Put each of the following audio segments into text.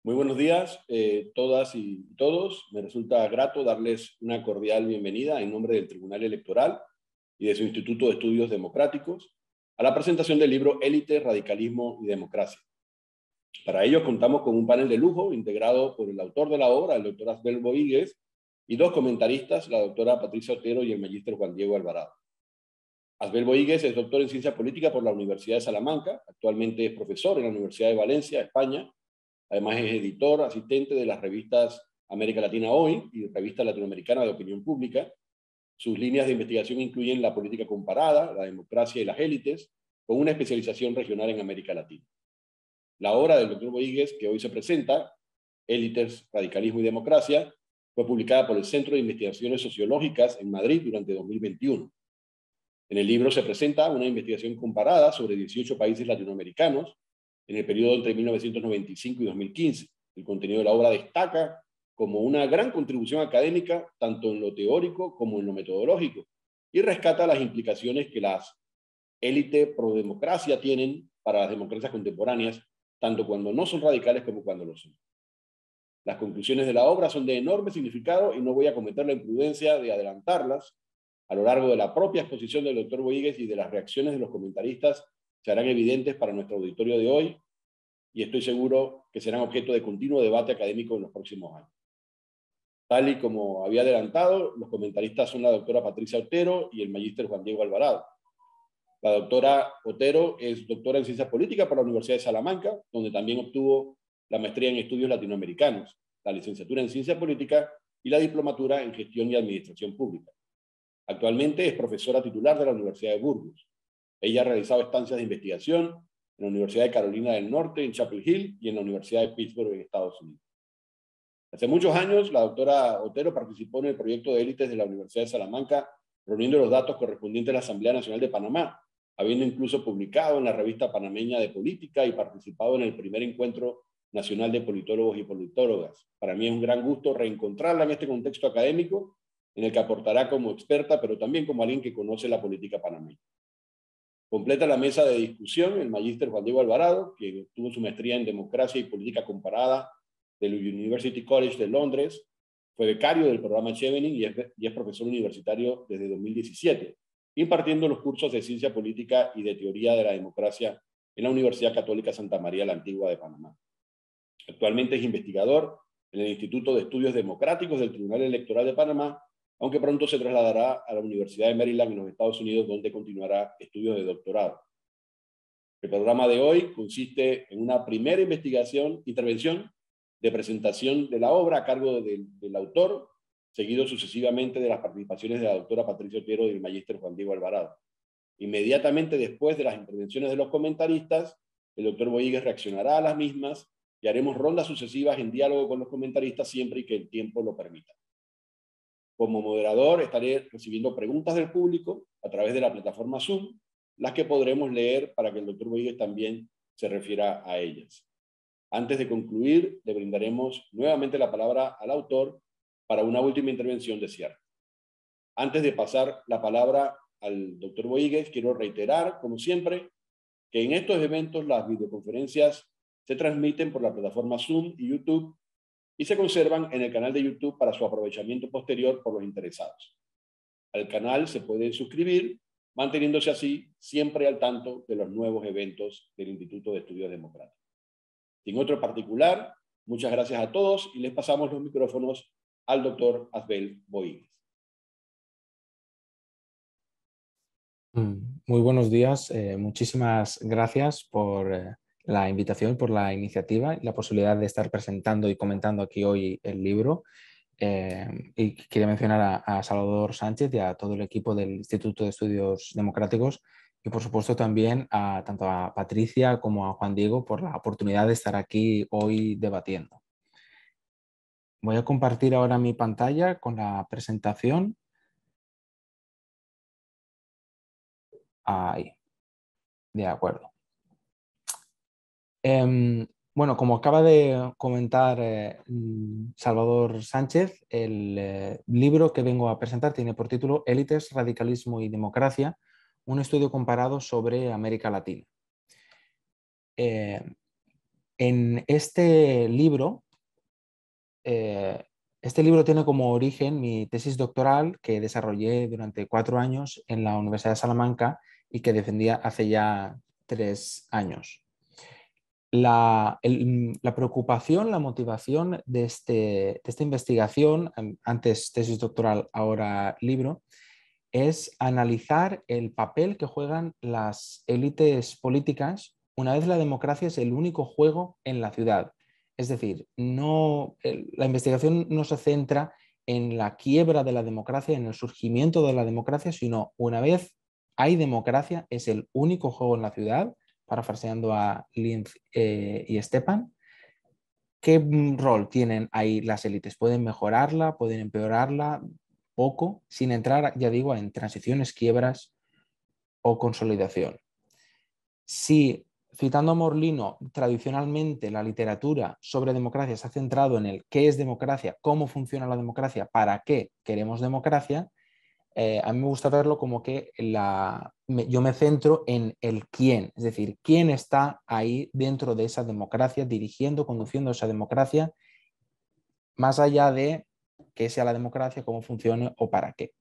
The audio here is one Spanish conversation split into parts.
Muy buenos días, todas y todos. Me resulta grato darles una cordial bienvenida en nombre del Tribunal Electoral y de su Instituto de Estudios Democráticos a la presentación del libro Élites, Radicalismo y Democracia. Para ello contamos con un panel de lujo integrado por el autor de la obra, el doctor Asbel Boigues, y dos comentaristas, la doctora Patricia Otero y el magíster Juan Diego Alvarado. Asbel Boigues es doctor en Ciencia Política por la Universidad de Salamanca, actualmente es profesor en la Universidad de Valencia, España. Además es editor asistente de las revistas América Latina Hoy y Revista Latinoamericana de Opinión Pública. Sus líneas de investigación incluyen la política comparada, la democracia y las élites, con una especialización regional en América Latina. La obra del doctor Boigues, que hoy se presenta, Élites, Radicalismo y Democracia, fue publicada por el Centro de Investigaciones Sociológicas en Madrid durante 2021. En el libro se presenta una investigación comparada sobre 18 países latinoamericanos en el periodo entre 1995 y 2015. El contenido de la obra destaca como una gran contribución académica, tanto en lo teórico como en lo metodológico, y rescata las implicaciones que las élites pro democracia tienen para las democracias contemporáneas, tanto cuando no son radicales como cuando lo son. Las conclusiones de la obra son de enorme significado y no voy a cometer la imprudencia de adelantarlas. A lo largo de la propia exposición del doctor Boigues y de las reacciones de los comentaristas se harán evidentes para nuestro auditorio de hoy y estoy seguro que serán objeto de continuo debate académico en los próximos años. Tal y como había adelantado, los comentaristas son la doctora Patricia Otero y el magíster Juan Diego Alvarado. La doctora Otero es doctora en Ciencias Políticas por la Universidad de Salamanca, donde también obtuvo la maestría en Estudios Latinoamericanos, la licenciatura en Ciencia Política y la diplomatura en Gestión y Administración Pública. Actualmente es profesora titular de la Universidad de Burgos. Ella ha realizado estancias de investigación en la Universidad de Carolina del Norte, en Chapel Hill, y en la Universidad de Pittsburgh, en Estados Unidos. Hace muchos años, la doctora Otero participó en el proyecto de élites de la Universidad de Salamanca, reuniendo los datos correspondientes a la Asamblea Nacional de Panamá, habiendo incluso publicado en la revista panameña de política y participado en el primer encuentro nacional de politólogos y politólogas. Para mí es un gran gusto reencontrarla en este contexto académico, en el que aportará como experta, pero también como alguien que conoce la política panameña. Completa la mesa de discusión el magíster Juan Diego Alvarado, que obtuvo su maestría en Democracia y Política Comparada del University College de Londres, fue becario del programa Chevening y es profesor universitario desde 2017, impartiendo los cursos de Ciencia Política y de Teoría de la Democracia en la Universidad Católica Santa María la Antigua de Panamá. Actualmente es investigador en el Instituto de Estudios Democráticos del Tribunal Electoral de Panamá, aunque pronto se trasladará a la Universidad de Maryland en los Estados Unidos, donde continuará estudios de doctorado. El programa de hoy consiste en una primera intervención de presentación de la obra a cargo del autor, seguido sucesivamente de las participaciones de la doctora Patricia Otero y del magíster Juan Diego Alvarado. Inmediatamente después de las intervenciones de los comentaristas, el doctor Boigues reaccionará a las mismas y haremos rondas sucesivas en diálogo con los comentaristas siempre y que el tiempo lo permita. Como moderador estaré recibiendo preguntas del público a través de la plataforma Zoom, las que podremos leer para que el doctor Boigues también se refiera a ellas. Antes de concluir, le brindaremos nuevamente la palabra al autor para una última intervención de cierre. Antes de pasar la palabra al doctor Boigues, quiero reiterar, como siempre, que en estos eventos las videoconferencias se transmiten por la plataforma Zoom y YouTube y se conservan en el canal de YouTube para su aprovechamiento posterior por los interesados. Al canal se pueden suscribir, manteniéndose así siempre al tanto de los nuevos eventos del Instituto de Estudios Democráticos. Sin otro particular, muchas gracias a todos y les pasamos los micrófonos al doctor Asbel Boigues. Muy buenos días, muchísimas gracias por la invitación, por la iniciativa y la posibilidad de estar presentando y comentando aquí hoy el libro. Y quería mencionar a Salvador Sánchez y a todo el equipo del Instituto de Estudios Democráticos y por supuesto también tanto a Patricia como a Juan Diego por la oportunidad de estar aquí hoy debatiendo. Voy a compartir ahora mi pantalla con la presentación. Ahí, de acuerdo. Bueno, como acaba de comentar Salvador Sánchez, el libro que vengo a presentar tiene por título Élites, Radicalismo y Democracia, un estudio comparado sobre América Latina. En este libro tiene como origen mi tesis doctoral que desarrollé durante 4 años en la Universidad de Salamanca y que defendía hace ya 3 años. La preocupación, la motivación de esta investigación, antes tesis doctoral, ahora libro, es analizar el papel que juegan las élites políticas una vez la democracia es el único juego en la ciudad. Es decir, la investigación no se centra en la quiebra de la democracia, en el surgimiento de la democracia, sino una vez hay democracia, es el único juego en la ciudad, parafraseando a Linz y Stepan. ¿Qué rol tienen ahí las élites? ¿Pueden mejorarla? ¿Pueden empeorarla? Poco, sin entrar, ya digo, en transiciones, quiebras o consolidación. Si, citando a Morlino, tradicionalmente la literatura sobre democracia se ha centrado en el qué es democracia, cómo funciona la democracia, para qué queremos democracia, a mí me gusta verlo como que yo me centro en el quién, es decir, quién está ahí dentro de esa democracia, dirigiendo, conduciendo esa democracia, más allá de qué sea la democracia, cómo funcione o para qué.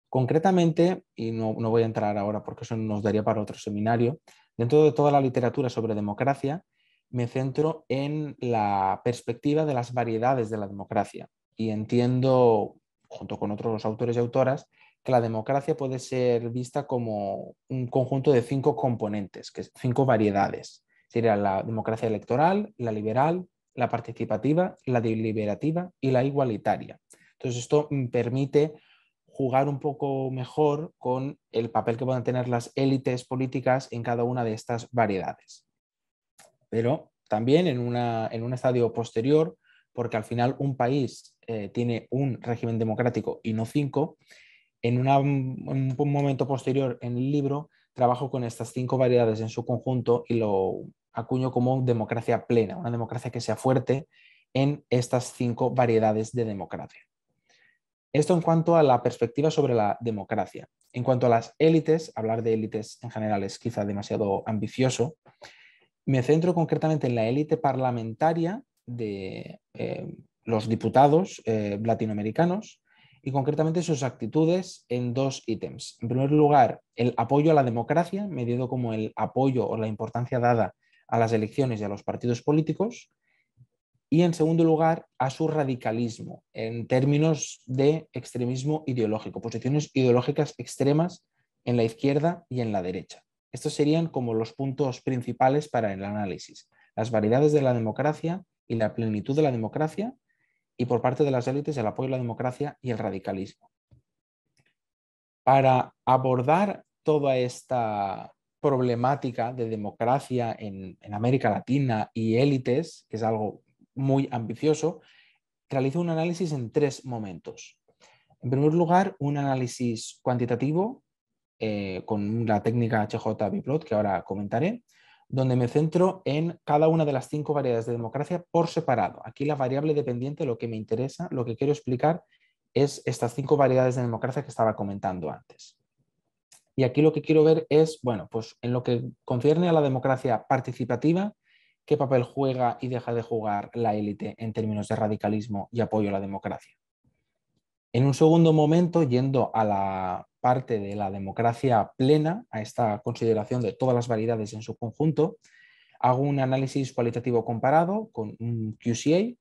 Concretamente, y no voy a entrar ahora porque eso nos daría para otro seminario, dentro de toda la literatura sobre democracia, me centro en la perspectiva de las variedades de la democracia y entiendo, junto con otros autores y autoras, que la democracia puede ser vista como un conjunto de 5 componentes, que 5 variedades. Sería la democracia electoral, la liberal, la participativa, la deliberativa y la igualitaria. Entonces esto permite jugar un poco mejor con el papel que puedan tener las élites políticas en cada una de estas variedades. Pero también en un estadio posterior, porque al final un país tiene un régimen democrático y no 5, en un momento posterior en el libro trabajo con estas 5 variedades en su conjunto y lo acuño como democracia plena, una democracia que sea fuerte en estas 5 variedades de democracia. Esto en cuanto a la perspectiva sobre la democracia. En cuanto a las élites, hablar de élites en general es quizá demasiado ambicioso. Me centro concretamente en la élite parlamentaria de los diputados latinoamericanos y concretamente sus actitudes en 2 ítems. En primer lugar, el apoyo a la democracia, medido como el apoyo o la importancia dada a las elecciones y a los partidos políticos. Y en segundo lugar, a su radicalismo en términos de extremismo ideológico, posiciones ideológicas extremas en la izquierda y en la derecha. Estos serían como los puntos principales para el análisis, las variedades de la democracia y la plenitud de la democracia, y por parte de las élites el apoyo a la democracia y el radicalismo. Para abordar toda esta problemática de democracia en América Latina y élites, que es algo muy ambicioso, realizo un análisis en 3 momentos. En primer lugar, un análisis cuantitativo con la técnica HJ-Biplot, que ahora comentaré, donde me centro en cada una de las 5 variedades de democracia por separado. Aquí la variable dependiente, lo que me interesa, lo que quiero explicar, es estas 5 variedades de democracia que estaba comentando antes. Y aquí lo que quiero ver es, bueno, pues en lo que concierne a la democracia participativa, qué papel juega y deja de jugar la élite en términos de radicalismo y apoyo a la democracia. En un segundo momento, yendo a la parte de la democracia plena, a esta consideración de todas las variedades en su conjunto, hago un análisis cualitativo comparado con un QCA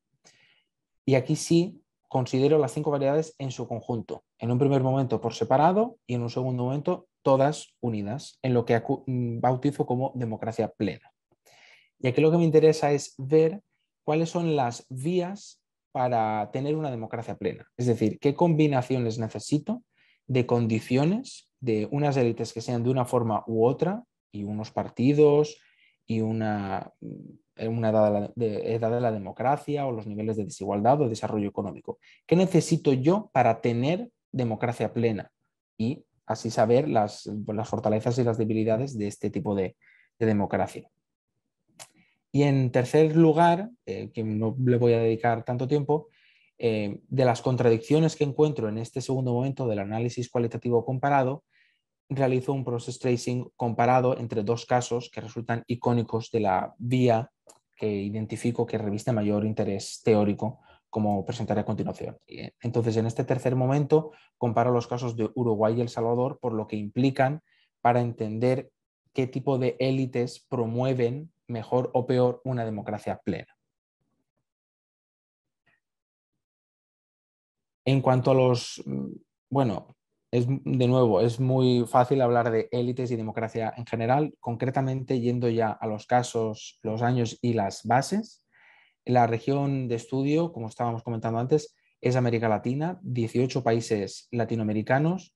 y aquí sí considero las 5 variedades en su conjunto, en un primer momento por separado y en un segundo momento todas unidas, en lo que bautizo como democracia plena. Y aquí lo que me interesa es ver cuáles son las vías para tener una democracia plena. Es decir, qué combinaciones necesito de condiciones de unas élites que sean de una forma u otra y unos partidos y una edad de la democracia o los niveles de desigualdad o desarrollo económico. ¿Qué necesito yo para tener democracia plena? Y así saber las fortalezas y las debilidades de este tipo de democracia. Y en tercer lugar, que no le voy a dedicar tanto tiempo, de las contradicciones que encuentro en este segundo momento del análisis cualitativo comparado, realizó un process tracing comparado entre dos casos que resultan icónicos de la vía que identifico que reviste mayor interés teórico, como presentaré a continuación. Entonces, en este tercer momento, comparo los casos de Uruguay y El Salvador por lo que implican para entender qué tipo de élites promueven mejor o peor una democracia plena. En cuanto a los, bueno, de nuevo, es muy fácil hablar de élites y democracia en general, concretamente yendo ya a los casos, los años y las bases. La región de estudio, como estábamos comentando antes, es América Latina, 18 países latinoamericanos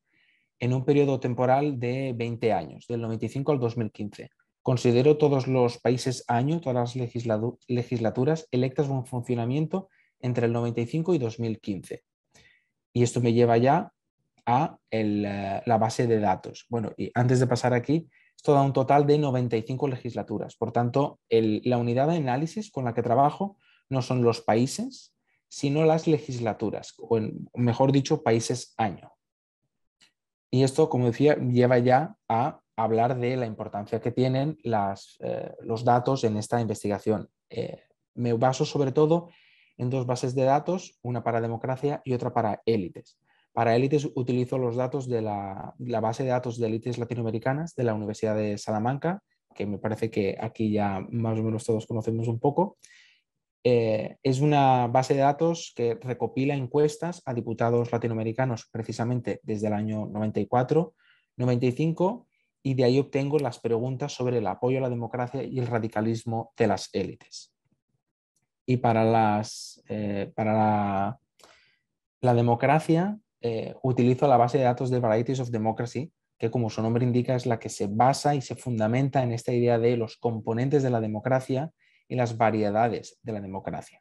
en un periodo temporal de 20 años, del 95 al 2015. Considero todos los países año, todas las legislaturas electas en funcionamiento entre el 95 y 2015. Y esto me lleva ya a la base de datos. Bueno, y antes de pasar aquí, esto da un total de 95 legislaturas. Por tanto, la unidad de análisis con la que trabajo no son los países, sino las legislaturas, o mejor dicho, países año. Y esto, como decía, lleva ya a hablar de la importancia que tienen los datos en esta investigación. Me baso sobre todo en dos bases de datos, una para democracia y otra para élites. Para élites utilizo los datos de la base de datos de élites latinoamericanas de la Universidad de Salamanca, que me parece que aquí ya más o menos todos conocemos un poco. Es una base de datos que recopila encuestas a diputados latinoamericanos precisamente desde el año 94, 95, y de ahí obtengo las preguntas sobre el apoyo a la democracia y el radicalismo de las élites. Y para la democracia utilizo la base de datos de Varieties of Democracy, que como su nombre indica es la que se basa y se fundamenta en esta idea de los componentes de la democracia y las variedades de la democracia.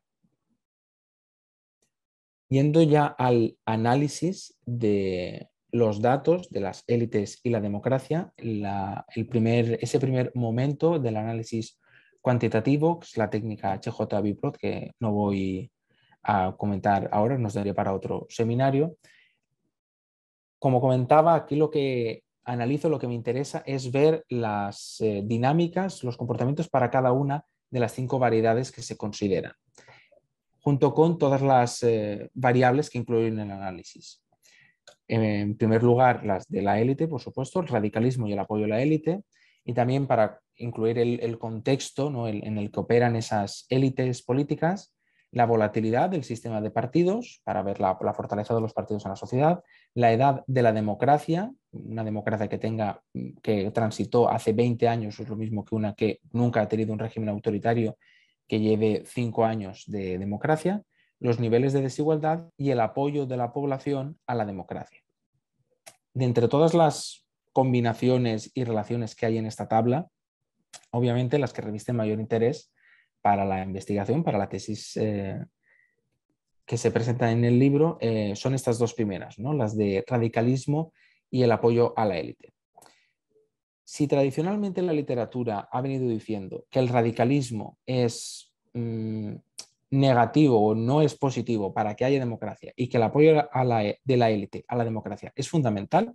Yendo ya al análisis de los datos de las élites y la democracia, ese primer momento del análisis cuantitativo, que es la técnica HJ-Biprot, que no voy a comentar ahora, nos daría para otro seminario. Como comentaba, aquí lo que analizo, lo que me interesa es ver las dinámicas, los comportamientos para cada una de las 5 variedades que se consideran, junto con todas las variables que incluyen en el análisis. En primer lugar, las de la élite, por supuesto, el radicalismo y el apoyo a la élite, y también para incluir el contexto, ¿no?, en el que operan esas élites políticas, la volatilidad del sistema de partidos, para ver la fortaleza de los partidos en la sociedad, la edad de la democracia, una democracia que transitó hace 20 años es lo mismo que una que nunca ha tenido un régimen autoritario que lleve 5 años de democracia, los niveles de desigualdad y el apoyo de la población a la democracia. De entre todas las combinaciones y relaciones que hay en esta tabla, obviamente las que revisten mayor interés para la investigación, para la tesis que se presenta en el libro, son estas dos primeras, ¿no?, las de radicalismo y el apoyo a la élite. Si tradicionalmente la literatura ha venido diciendo que el radicalismo es negativo o no es positivo para que haya democracia y que el apoyo de la élite a la democracia es fundamental,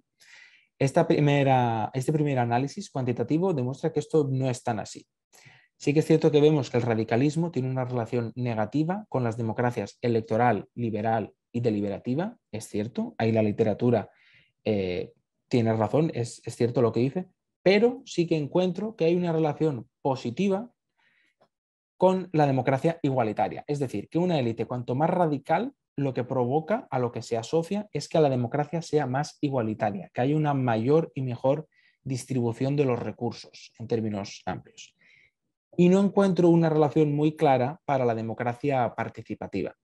este primer análisis cuantitativo demuestra que esto no es tan así. Sí que es cierto que vemos que el radicalismo tiene una relación negativa con las democracias electoral, liberal y deliberativa, es cierto, ahí la literatura tiene razón, es cierto lo que dice, pero sí que encuentro que hay una relación positiva con la democracia igualitaria. Es decir, que una élite cuanto más radical, lo que provoca, a lo que se asocia, es que la democracia sea más igualitaria, que haya una mayor y mejor distribución de los recursos en términos amplios. Y no encuentro una relación muy clara para la democracia participativa.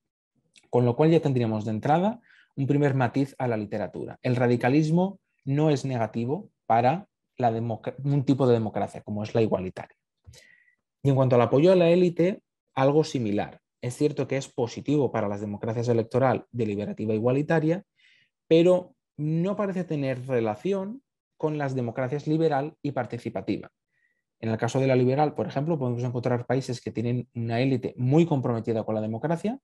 Con lo cual ya tendríamos de entrada un primer matiz a la literatura. El radicalismo no es negativo para un tipo de democracia, como es la igualitaria. Y en cuanto al apoyo a la élite, algo similar. Es cierto que es positivo para las democracias electoral, deliberativa e igualitaria, pero no parece tener relación con las democracias liberal y participativa. En el caso de la liberal, por ejemplo, podemos encontrar países que tienen una élite muy comprometida con la democracia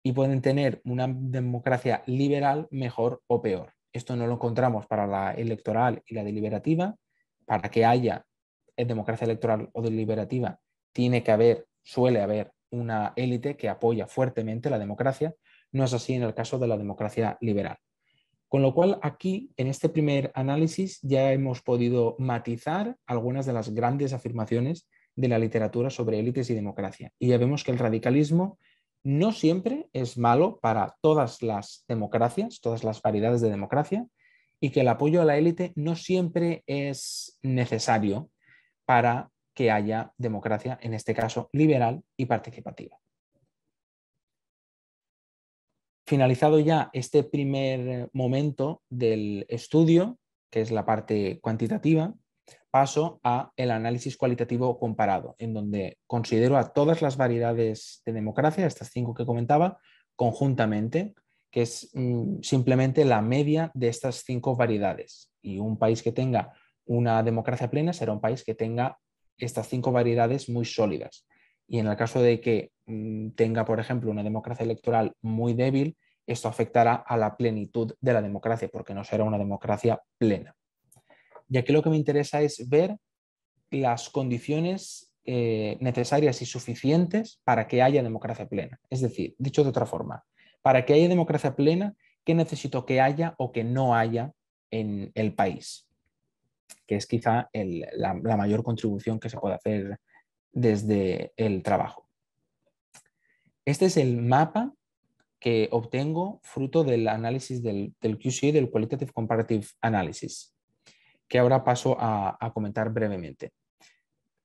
y pueden tener una democracia liberal mejor o peor. Esto no lo encontramos para la electoral y la deliberativa. Para que haya democracia electoral o deliberativa, suele haber una élite que apoya fuertemente la democracia. No es así en el caso de la democracia liberal. Con lo cual, aquí, en este primer análisis, ya hemos podido matizar algunas de las grandes afirmaciones de la literatura sobre élites y democracia. Y ya vemos que el radicalismo no siempre es malo para todas las democracias, todas las variedades de democracia, y que el apoyo a la élite no siempre es necesario para que haya democracia, en este caso liberal y participativa. Finalizado ya este primer momento del estudio, que es la parte cuantitativa, paso a el análisis cualitativo comparado, en donde considero a todas las variedades de democracia, estas 5 que comentaba, conjuntamente, que es simplemente la media de estas 5 variedades. Y un país que tenga una democracia plena será un país que tenga estas 5 variedades muy sólidas. Y en el caso de que tenga, por ejemplo, una democracia electoral muy débil, esto afectará a la plenitud de la democracia, porque no será una democracia plena. Y aquí lo que me interesa es ver las condiciones necesarias y suficientes para que haya democracia plena. Es decir, dicho de otra forma, para que haya democracia plena, ¿qué necesito que haya o que no haya en el país? Que es quizá la mayor contribución que se puede hacer desde el trabajo. Este es el mapa que obtengo fruto del análisis del QCA, del Qualitative Comparative Analysis, que ahora paso a comentar brevemente.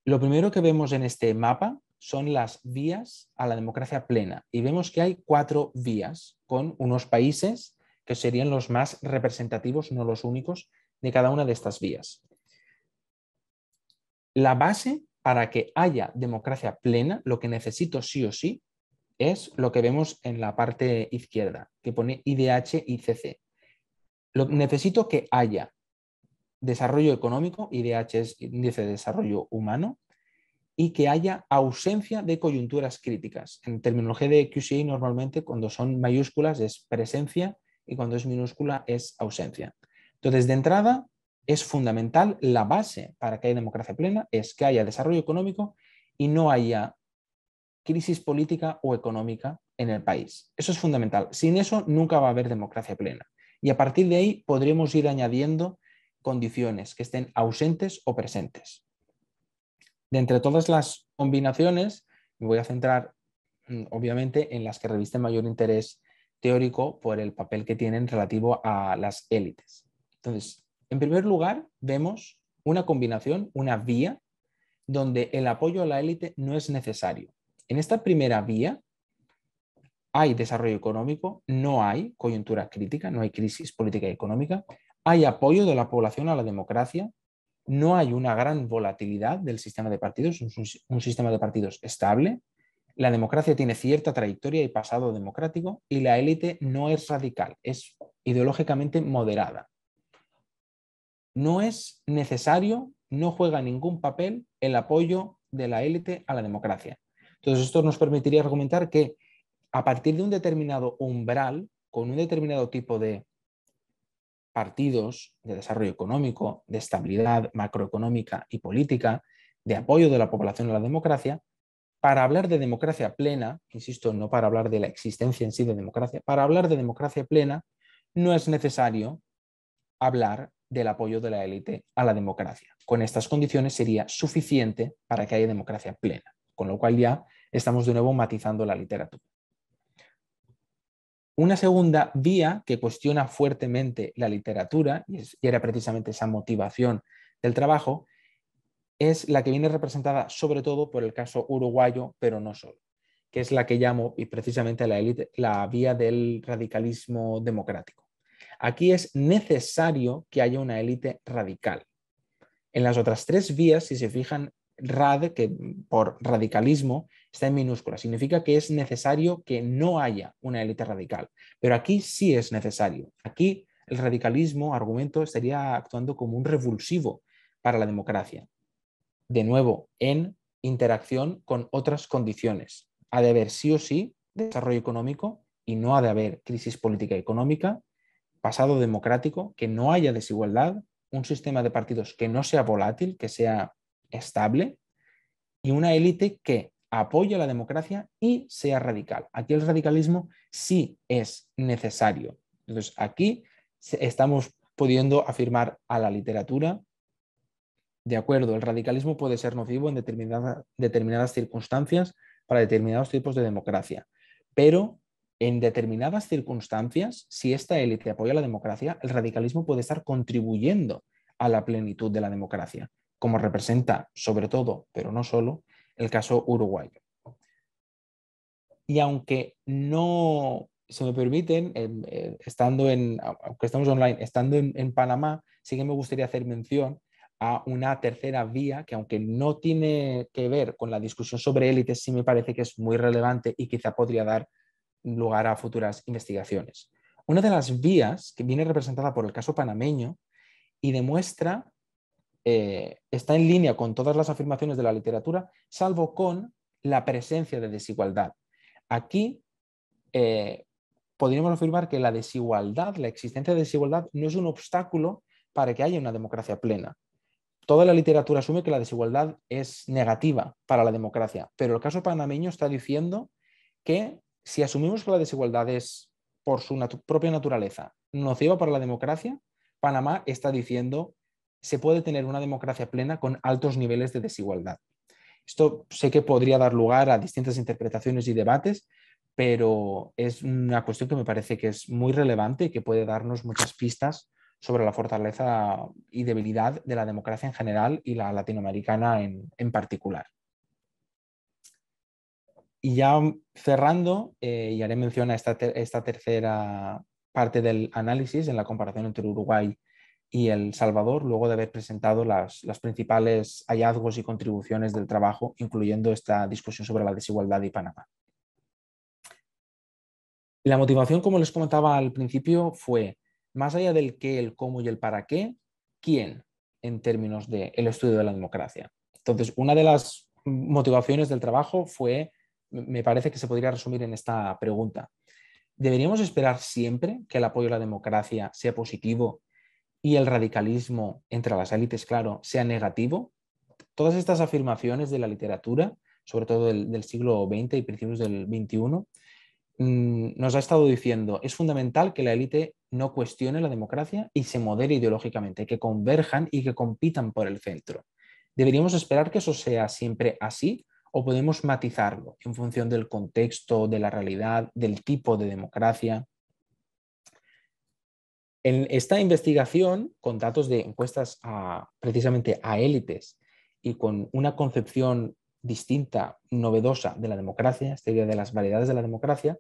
Lo primero que vemos en este mapa son las vías a la democracia plena, y vemos que hay 4 vías con unos países que serían los más representativos, no los únicos, de cada una de estas vías. La base para que haya democracia plena, lo que necesito sí o sí, es lo que vemos en la parte izquierda, que pone IDH y CC. Necesito que haya desarrollo económico, IDH es índice de desarrollo humano, y que haya ausencia de coyunturas críticas. En terminología de QCA, normalmente cuando son mayúsculas es presencia y cuando es minúscula es ausencia. Entonces, de entrada, es fundamental, la base para que haya democracia plena es que haya desarrollo económico y no haya crisis política o económica en el país. Eso es fundamental. Sin eso nunca va a haber democracia plena. Y a partir de ahí podremos ir añadiendo condiciones que estén ausentes o presentes. De entre todas las combinaciones, me voy a centrar obviamente en las que revisten mayor interés teórico por el papel que tienen relativo a las élites. Entonces, en primer lugar, vemos una combinación, una vía, donde el apoyo a la élite no es necesario. En esta primera vía hay desarrollo económico, no hay coyuntura crítica, no hay crisis política y económica, hay apoyo de la población a la democracia, no hay una gran volatilidad del sistema de partidos, es un sistema de partidos estable, la democracia tiene cierta trayectoria y pasado democrático y la élite no es radical, es ideológicamente moderada. No es necesario, no juega ningún papel el apoyo de la élite a la democracia. Entonces, esto nos permitiría argumentar que a partir de un determinado umbral, con un determinado tipo de partidos de desarrollo económico, de estabilidad macroeconómica y política, de apoyo de la población a la democracia, para hablar de democracia plena, insisto, no para hablar de la existencia en sí de democracia, para hablar de democracia plena no es necesario hablar del apoyo de la élite a la democracia. Con estas condiciones sería suficiente para que haya democracia plena, con lo cual ya estamos de nuevo matizando la literatura. Una segunda vía que cuestiona fuertemente la literatura, y era precisamente esa motivación del trabajo, es la que viene representada sobre todo por el caso uruguayo, pero no solo, que es la que llamo y precisamente la vía del radicalismo democrático. Aquí es necesario que haya una élite radical. En las otras 3 vías, si se fijan, rad, que por radicalismo está en minúscula, significa que es necesario que no haya una élite radical. Pero aquí sí es necesario. Aquí el radicalismo, argumento, estaría actuando como un revulsivo para la democracia. De nuevo, en interacción con otras condiciones. Ha de haber sí o sí desarrollo económico y no ha de haber crisis política y económica. pasado democrático, que no haya desigualdad, un sistema de partidos que no sea volátil, que sea estable, y una élite que apoye la democracia y sea radical. Aquí el radicalismo sí es necesario. Entonces, aquí estamos pudiendo afirmar a la literatura, de acuerdo, el radicalismo puede ser nocivo en determinadas circunstancias para determinados tipos de democracia, pero en determinadas circunstancias, si esta élite apoya la democracia, el radicalismo puede estar contribuyendo a la plenitud de la democracia, como representa sobre todo, pero no solo, el caso uruguayo. Y aunque no, se me permiten, aunque estamos online, estando en Panamá, sí que me gustaría hacer mención a una tercera vía que, aunque no tiene que ver con la discusión sobre élites, sí me parece que es muy relevante y quizá podría dar lugar a futuras investigaciones. Una de las vías que viene representada por el caso panameño y demuestra, está en línea con todas las afirmaciones de la literatura, salvo con la presencia de desigualdad. Aquí podríamos afirmar que la desigualdad, la existencia de desigualdad, no es un obstáculo para que haya una democracia plena. Toda la literatura asume que la desigualdad es negativa para la democracia, pero el caso panameño está diciendo que si asumimos que la desigualdad es, por su propia naturaleza, nociva para la democracia, Panamá está diciendo se puede tener una democracia plena con altos niveles de desigualdad. Esto sé que podría dar lugar a distintas interpretaciones y debates, pero es una cuestión que me parece que es muy relevante y que puede darnos muchas pistas sobre la fortaleza y debilidad de la democracia en general y la latinoamericana en particular. Y ya cerrando, y haré mención a esta tercera parte del análisis en la comparación entre Uruguay y El Salvador, luego de haber presentado los principales hallazgos y contribuciones del trabajo, incluyendo esta discusión sobre la desigualdad y Panamá. La motivación, como les comentaba al principio, fue, más allá del qué, el cómo y el para qué, quién en términos del estudio de la democracia. Entonces, una de las motivaciones del trabajo fue, me parece que se podría resumir en esta pregunta. ¿Deberíamos esperar siempre que el apoyo a la democracia sea positivo y el radicalismo entre las élites, claro, sea negativo? Todas estas afirmaciones de la literatura, sobre todo del siglo XX y principios del XXI, nos ha estado diciendo, es fundamental que la élite no cuestione la democracia y se modere ideológicamente, que converjan y que compitan por el centro. ¿Deberíamos esperar que eso sea siempre así o podemos matizarlo en función del contexto, de la realidad, del tipo de democracia? En esta investigación, con datos de encuestas precisamente a élites y con una concepción distinta, novedosa de la democracia, esta idea de las variedades de la democracia,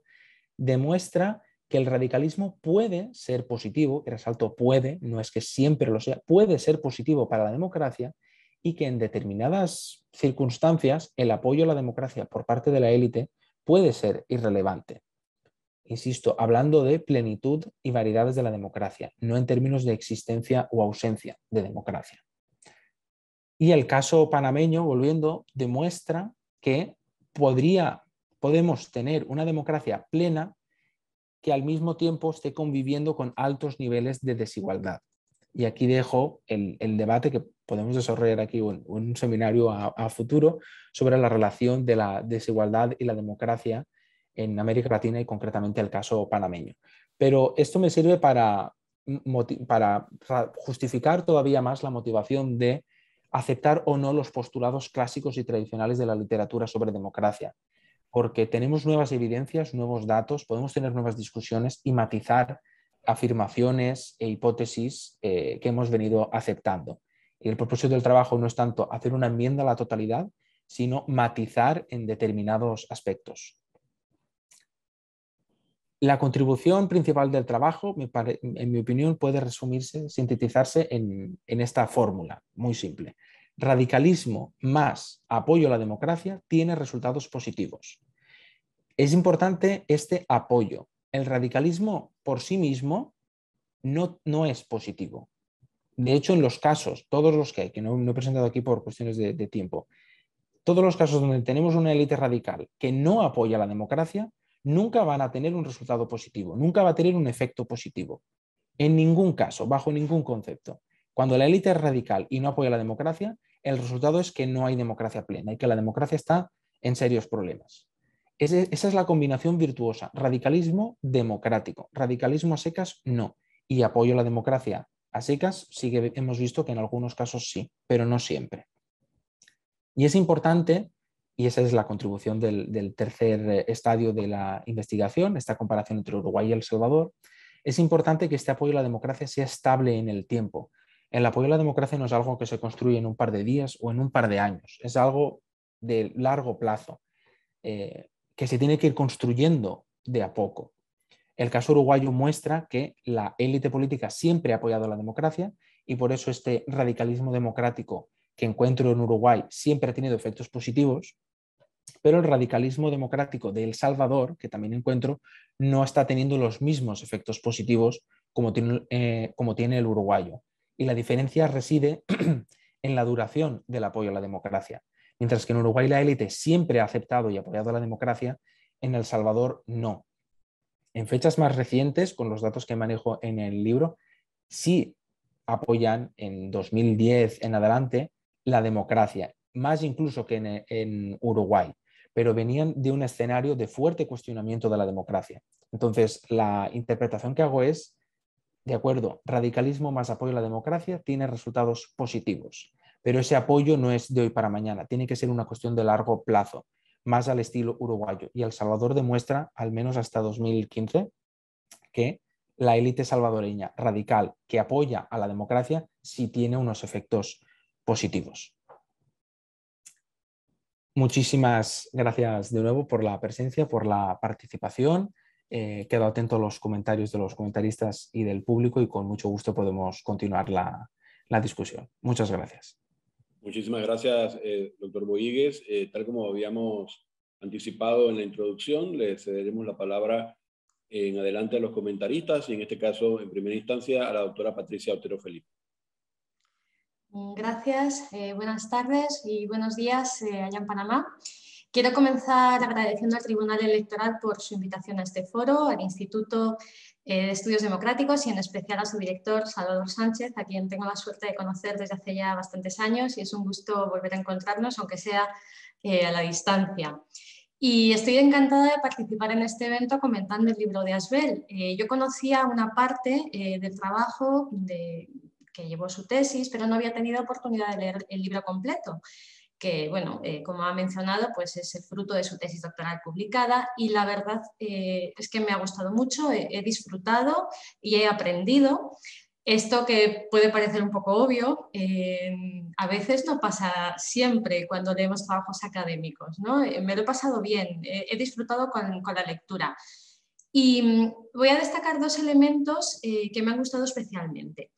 demuestra que el radicalismo puede ser positivo, y resalto puede, no es que siempre lo sea, puede ser positivo para la democracia y que en determinadas circunstancias el apoyo a la democracia por parte de la élite puede ser irrelevante. Insisto, hablando de plenitud y variedades de la democracia, no en términos de existencia o ausencia de democracia. Y el caso panameño, volviendo, demuestra que podemos tener una democracia plena que al mismo tiempo esté conviviendo con altos niveles de desigualdad. Y aquí dejo el debate que podemos desarrollar aquí en un seminario a futuro sobre la relación de la desigualdad y la democracia en América Latina y concretamente el caso panameño. Pero esto me sirve para justificar todavía más la motivación de aceptar o no los postulados clásicos y tradicionales de la literatura sobre democracia, porque tenemos nuevas evidencias, nuevos datos, podemos tener nuevas discusiones y matizar afirmaciones e hipótesis que hemos venido aceptando. Y el propósito del trabajo no es tanto hacer una enmienda a la totalidad, sino matizar en determinados aspectos. La contribución principal del trabajo, en mi opinión, puede resumirse, sintetizarse en esta fórmula muy simple. Radicalismo más apoyo a la democracia tiene resultados positivos. Es importante este apoyo. El radicalismo por sí mismo no es positivo. De hecho, en los casos, todos los que hay, que no he presentado aquí por cuestiones de tiempo, todos los casos donde tenemos una élite radical que no apoya la democracia, nunca van a tener un resultado positivo, nunca va a tener un efecto positivo. En ningún caso, bajo ningún concepto. Cuando la élite es radical y no apoya la democracia, el resultado es que no hay democracia plena y que la democracia está en serios problemas. Esa es la combinación virtuosa. Radicalismo democrático. Radicalismo a secas, no. Y apoyo a la democracia a secas, sí que hemos visto que en algunos casos sí, pero no siempre. Y es importante, y esa es la contribución del tercer estadio de la investigación, esta comparación entre Uruguay y El Salvador, es importante que este apoyo a la democracia sea estable en el tiempo. El apoyo a la democracia no es algo que se construye en un par de días o en un par de años, es algo de largo plazo, que se tiene que ir construyendo de a poco. El caso uruguayo muestra que la élite política siempre ha apoyado a la democracia y por eso este radicalismo democrático que encuentro en Uruguay siempre ha tenido efectos positivos, pero el radicalismo democrático de El Salvador, que también encuentro, no está teniendo los mismos efectos positivos como tiene el uruguayo. Y la diferencia reside en la duración del apoyo a la democracia. Mientras que en Uruguay la élite siempre ha aceptado y apoyado a la democracia, en El Salvador no. En fechas más recientes, con los datos que manejo en el libro, sí apoyan en 2010 en adelante la democracia, más incluso que en Uruguay, pero venían de un escenario de fuerte cuestionamiento de la democracia. Entonces, la interpretación que hago es, de acuerdo, radicalismo más apoyo a la democracia tiene resultados positivos, pero ese apoyo no es de hoy para mañana, tiene que ser una cuestión de largo plazo, más al estilo uruguayo. Y El Salvador demuestra, al menos hasta 2015, que la élite salvadoreña radical que apoya a la democracia sí tiene unos efectos positivos. Muchísimas gracias de nuevo por la presencia, por la participación. Quedo atento a los comentarios de los comentaristas y del público y con mucho gusto podemos continuar la discusión. Muchas gracias. Muchísimas gracias, doctor Bohíguez. Tal como habíamos anticipado en la introducción, le cederemos la palabra en adelante a los comentaristas y en este caso, en primera instancia, a la doctora Patricia Otero Felipe. Gracias, buenas tardes y buenos días allá en Panamá. Quiero comenzar agradeciendo al Tribunal Electoral por su invitación a este foro, al Instituto de Estudios Democráticos y en especial a su director, Salvador Sánchez, a quien tengo la suerte de conocer desde hace ya bastantes años y es un gusto volver a encontrarnos, aunque sea a la distancia. Y estoy encantada de participar en este evento comentando el libro de Asbel. Yo conocía una parte del trabajo que llevó su tesis, pero no había tenido oportunidad de leer el libro completo, que, bueno, como ha mencionado, pues es el fruto de su tesis doctoral publicada y la verdad es que me ha gustado mucho, he disfrutado y he aprendido. Esto que puede parecer un poco obvio, a veces no pasa siempre cuando leemos trabajos académicos, ¿no? Me lo he pasado bien, he disfrutado con la lectura. Y voy a destacar dos elementos que me han gustado especialmente.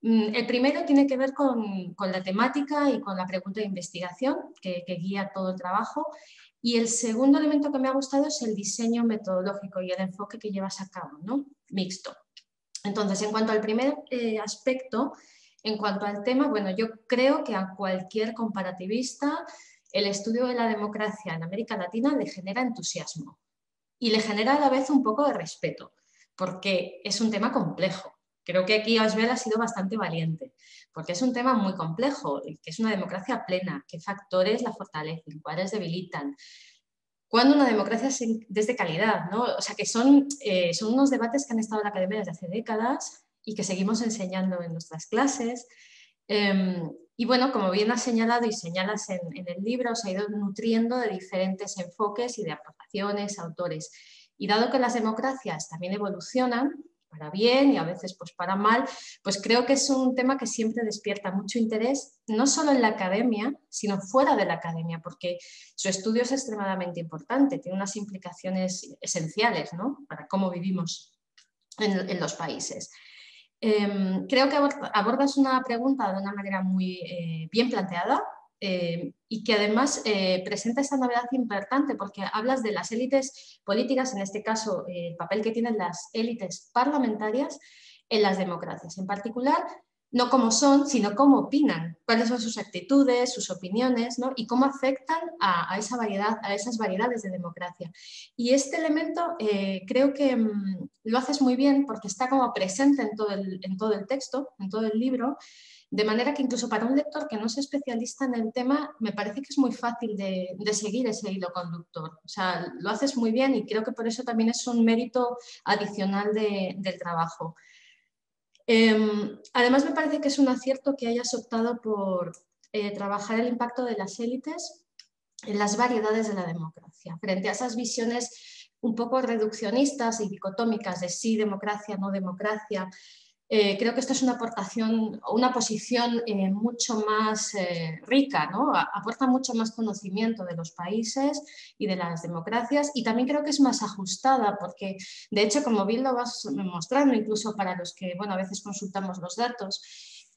El primero tiene que ver con la temática y con la pregunta de investigación que guía todo el trabajo. Y el segundo elemento que me ha gustado es el diseño metodológico y el enfoque que llevas a cabo, ¿no? Mixto. Entonces, en cuanto al primer aspecto, en cuanto al tema, bueno, yo creo que a cualquier comparativista el estudio de la democracia en América Latina le genera entusiasmo y le genera a la vez un poco de respeto, porque es un tema complejo. Creo que aquí Asbel ha sido bastante valiente, porque es un tema muy complejo, que es una democracia plena, qué factores la fortalecen, cuáles debilitan, cuándo una democracia es de calidad, ¿no? O sea, que son unos debates que han estado en la academia desde hace décadas y que seguimos enseñando en nuestras clases. Y bueno, como bien has señalado y señalas en el libro, se ha ido nutriendo de diferentes enfoques y de aportaciones, autores. Y dado que las democracias también evolucionan, para bien y a veces pues para mal, pues creo que es un tema que siempre despierta mucho interés, no solo en la academia, sino fuera de la academia, porque su estudio es extremadamente importante, tiene unas implicaciones esenciales, ¿no? Para cómo vivimos en los países. Creo que abordas una pregunta de una manera muy bien planteada y que además presenta esta novedad importante porque hablas de las élites políticas, en este caso el papel que tienen las élites parlamentarias en las democracias. En particular, no cómo son, sino cómo opinan, cuáles son sus actitudes, sus opiniones, ¿no? Y cómo afectan a esa variedad, a esas variedades de democracia. Y este elemento creo que lo haces muy bien porque está como presente en todo el texto, en todo el libro, de manera que incluso para un lector que no es especialista en el tema, me parece que es muy fácil de seguir ese hilo conductor. O sea, lo haces muy bien y creo que por eso también es un mérito adicional del trabajo. Además, me parece que es un acierto que hayas optado por trabajar el impacto de las élites en las variedades de la democracia, frente a esas visiones un poco reduccionistas y dicotómicas de sí, democracia, no democracia. Creo que esta es una aportación, una posición mucho más rica, ¿no? Aporta mucho más conocimiento de los países y de las democracias, y también creo que es más ajustada porque, de hecho, como bien lo vas mostrando, incluso para los que, bueno, a veces consultamos los datos,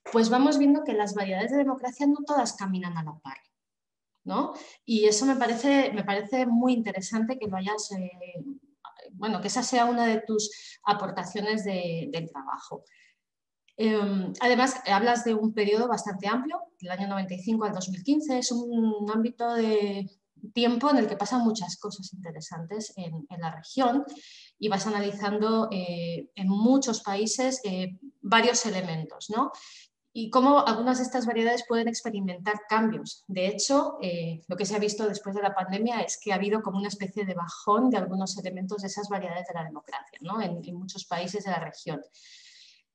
pues vamos viendo que las variedades de democracia no todas caminan a la par, ¿no? Y eso me parece muy interesante que lo hayas, bueno, que esa sea una de tus aportaciones del trabajo. Además, hablas de un periodo bastante amplio, del año 95 al 2015, es un ámbito de tiempo en el que pasan muchas cosas interesantes en la región y vas analizando en muchos países varios elementos, ¿no? Y cómo algunas de estas variedades pueden experimentar cambios. De hecho, lo que se ha visto después de la pandemia es que ha habido como una especie de bajón de algunos elementos de esas variedades de la democracia, ¿no? en muchos países de la región.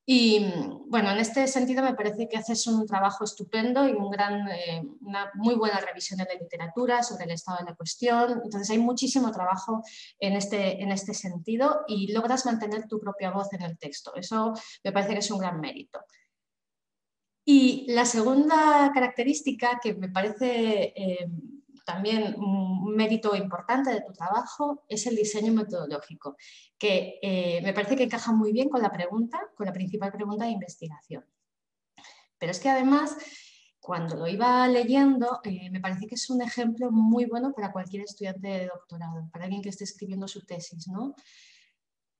Y bueno, en este sentido me parece que haces un trabajo estupendo y una muy buena revisión de la literatura sobre el estado de la cuestión. Entonces hay muchísimo trabajo en este sentido y logras mantener tu propia voz en el texto. Eso me parece que es un gran mérito. Y la segunda característica que me parece también un mérito importante de tu trabajo es el diseño metodológico, que me parece que encaja muy bien con la principal pregunta de investigación. Pero es que además, cuando lo iba leyendo, me parece que es un ejemplo muy bueno para cualquier estudiante de doctorado, para alguien que esté escribiendo su tesis, ¿no?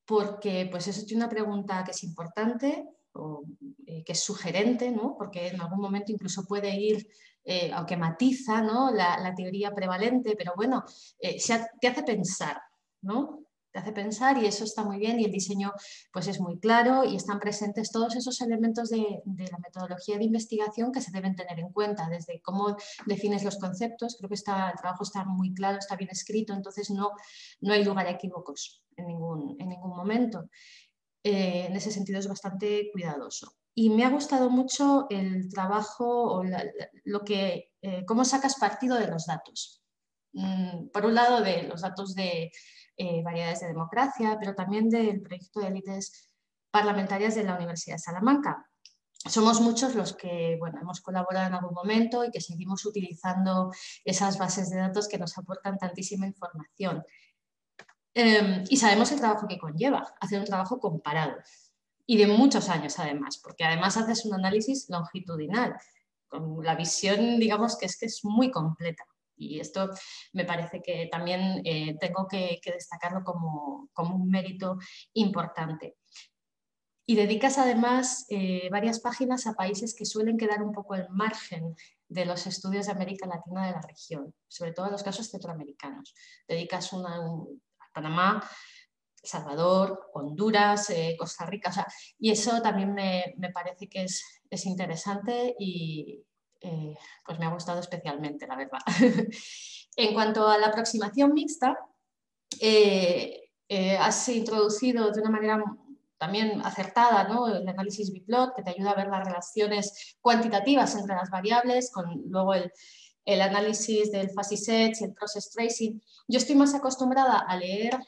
Porque pues eso tiene una pregunta que es importante, o que es sugerente, ¿no? Porque en algún momento incluso puede ir, aunque matiza, ¿no? la teoría prevalente, pero bueno, te hace pensar, ¿no? Te hace pensar y eso está muy bien y el diseño pues es muy claro y están presentes todos esos elementos de la metodología de investigación que se deben tener en cuenta, desde cómo defines los conceptos. Creo que el trabajo está muy claro, está bien escrito, entonces no hay lugar a equívocos en ningún momento. En ese sentido es bastante cuidadoso. Y me ha gustado mucho el trabajo o cómo sacas partido de los datos. Por un lado, de los datos de variedades de democracia, pero también del proyecto de élites parlamentarias de la Universidad de Salamanca. Somos muchos los que bueno, hemos colaborado en algún momento y que seguimos utilizando esas bases de datos que nos aportan tantísima información. Y sabemos el trabajo que conlleva, hacer un trabajo comparado y de muchos años además, porque además haces un análisis longitudinal, con la visión, digamos, que es muy completa. Y esto me parece que también tengo que destacarlo como un mérito importante. Y dedicas además varias páginas a países que suelen quedar un poco al margen de los estudios de América Latina de la región, sobre todo en los casos centroamericanos. Dedicas a Panamá, El Salvador, Honduras, Costa Rica, o sea, y eso también me parece que es interesante y pues me ha gustado especialmente, la verdad. En cuanto a la aproximación mixta, has introducido de una manera también acertada, ¿no? El análisis biplot, que te ayuda a ver las relaciones cuantitativas entre las variables, con luego el análisis del fuzzy set y el process tracing. Yo estoy más acostumbrada a leer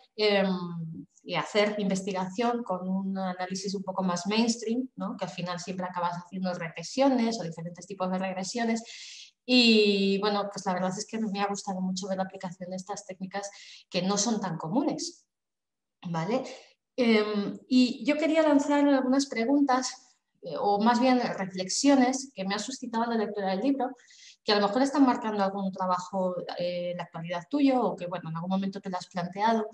y hacer investigación con un análisis un poco más mainstream, ¿no? Que al final siempre acabas haciendo regresiones o diferentes tipos de regresiones. Y bueno, pues la verdad es que me ha gustado mucho ver la aplicación de estas técnicas que no son tan comunes, ¿vale? Y yo quería lanzar algunas preguntas, o más bien reflexiones que me ha suscitado la lectura del libro, que a lo mejor están marcando algún trabajo en la actualidad tuyo o que bueno, en algún momento te lo has planteado.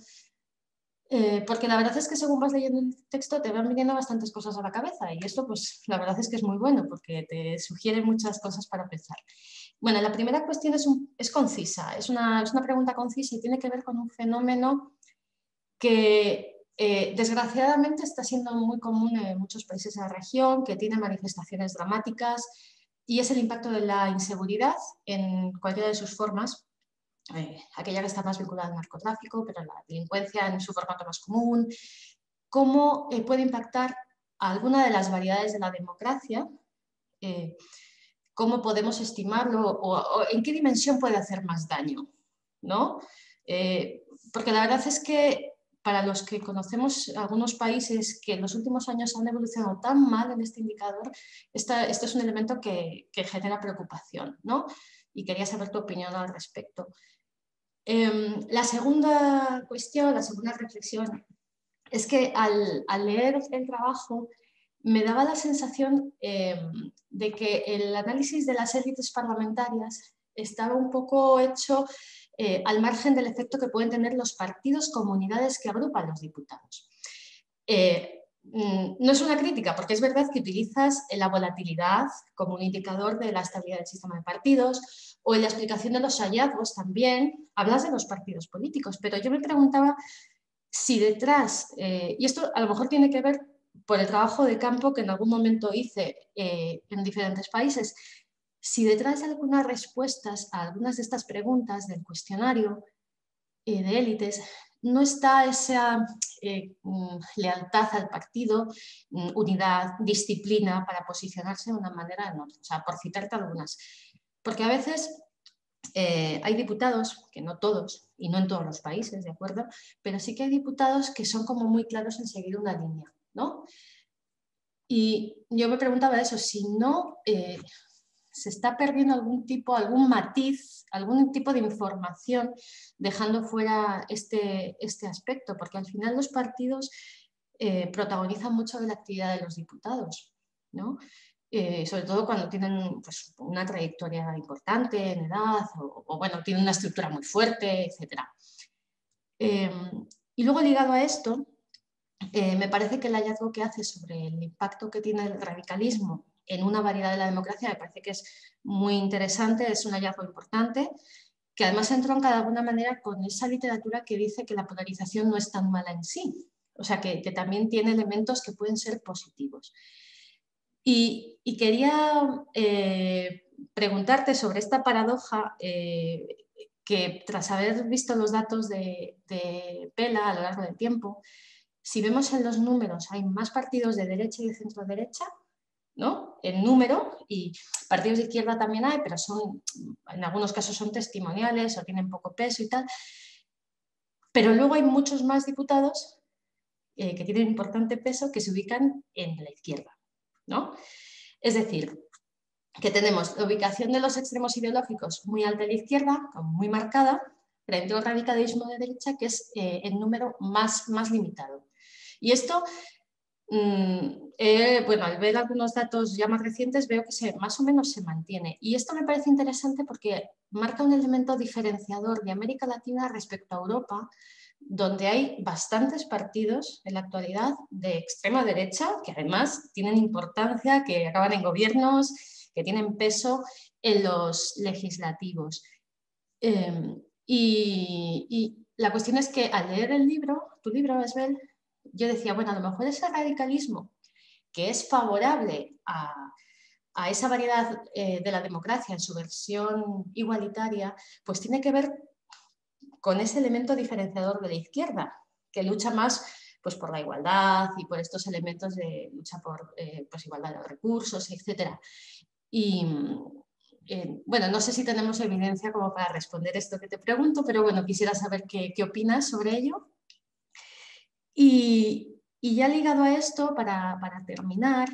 Porque la verdad es que según vas leyendo el texto te van viniendo bastantes cosas a la cabeza y esto pues la verdad es que es muy bueno porque te sugiere muchas cosas para pensar. Bueno, la primera cuestión es concisa, es una pregunta concisa y tiene que ver con un fenómeno que desgraciadamente está siendo muy común en muchos países de la región, que tiene manifestaciones dramáticas y es el impacto de la inseguridad en cualquiera de sus formas. Aquella que está más vinculada al narcotráfico, pero la delincuencia en su formato más común, cómo puede impactar a alguna de las variedades de la democracia, cómo podemos estimarlo o en qué dimensión puede hacer más daño, ¿no? Porque la verdad es que para los que conocemos algunos países que en los últimos años han evolucionado tan mal en este indicador, esto es un elemento que genera preocupación, ¿no? Y quería saber tu opinión al respecto. La segunda cuestión, la segunda reflexión, es que al leer el trabajo me daba la sensación de que el análisis de las élites parlamentarias estaba un poco hecho al margen del efecto que pueden tener los partidos comunidades que agrupan los diputados. No es una crítica, porque es verdad que utilizas la volatilidad como un indicador de la estabilidad del sistema de partidos, o en la explicación de los hallazgos también hablas de los partidos políticos, pero yo me preguntaba si detrás, y esto a lo mejor tiene que ver por el trabajo de campo que en algún momento hice en diferentes países, si detrás de algunas respuestas a algunas de estas preguntas del cuestionario de élites no está esa lealtad al partido, unidad, disciplina para posicionarse de una manera o en otra. O sea, por citarte algunas. Porque a veces hay diputados, que no todos, y no en todos los países, ¿de acuerdo? Pero sí que hay diputados que son como muy claros en seguir una línea, ¿no? Y yo me preguntaba eso, si no se está perdiendo algún matiz, algún tipo de información, dejando fuera este aspecto, porque al final los partidos protagonizan mucho de la actividad de los diputados, ¿no? Sobre todo cuando tienen pues, una trayectoria importante en edad o bueno, tienen una estructura muy fuerte, etc. Y luego ligado a esto, me parece que el hallazgo que hace sobre el impacto que tiene el radicalismo en una variedad de la democracia me parece que es muy interesante, es un hallazgo importante, que además entronca de alguna manera con esa literatura que dice que la polarización no es tan mala en sí, o sea, que también tiene elementos que pueden ser positivos. Y quería preguntarte sobre esta paradoja que tras haber visto los datos de Pela a lo largo del tiempo, si vemos en los números hay más partidos de derecha y de centro derecha, ¿no? En número, y partidos de izquierda también hay, pero en algunos casos son testimoniales o tienen poco peso y tal. Pero luego hay muchos más diputados que tienen importante peso que se ubican en la izquierda, ¿no? Es decir, que tenemos la ubicación de los extremos ideológicos muy alta a la izquierda, muy marcada, frente al radicalismo de derecha, que es en número más limitado. Y esto, bueno, al ver algunos datos ya más recientes, veo que más o menos se mantiene. Y esto me parece interesante porque marca un elemento diferenciador de América Latina respecto a Europa, donde hay bastantes partidos en la actualidad de extrema derecha, que además tienen importancia, que acaban en gobiernos, que tienen peso en los legislativos. Y la cuestión es que al leer el libro, tu libro, Esbel, yo decía, bueno, a lo mejor ese radicalismo que es favorable a esa variedad de la democracia en su versión igualitaria, pues tiene que ver con ese elemento diferenciador de la izquierda, que lucha más pues, por la igualdad y por estos elementos de lucha por pues, igualdad de los recursos, etc. Y bueno, no sé si tenemos evidencia como para responder esto que te pregunto, pero bueno, quisiera saber qué opinas sobre ello. Y ya ligado a esto, para terminar,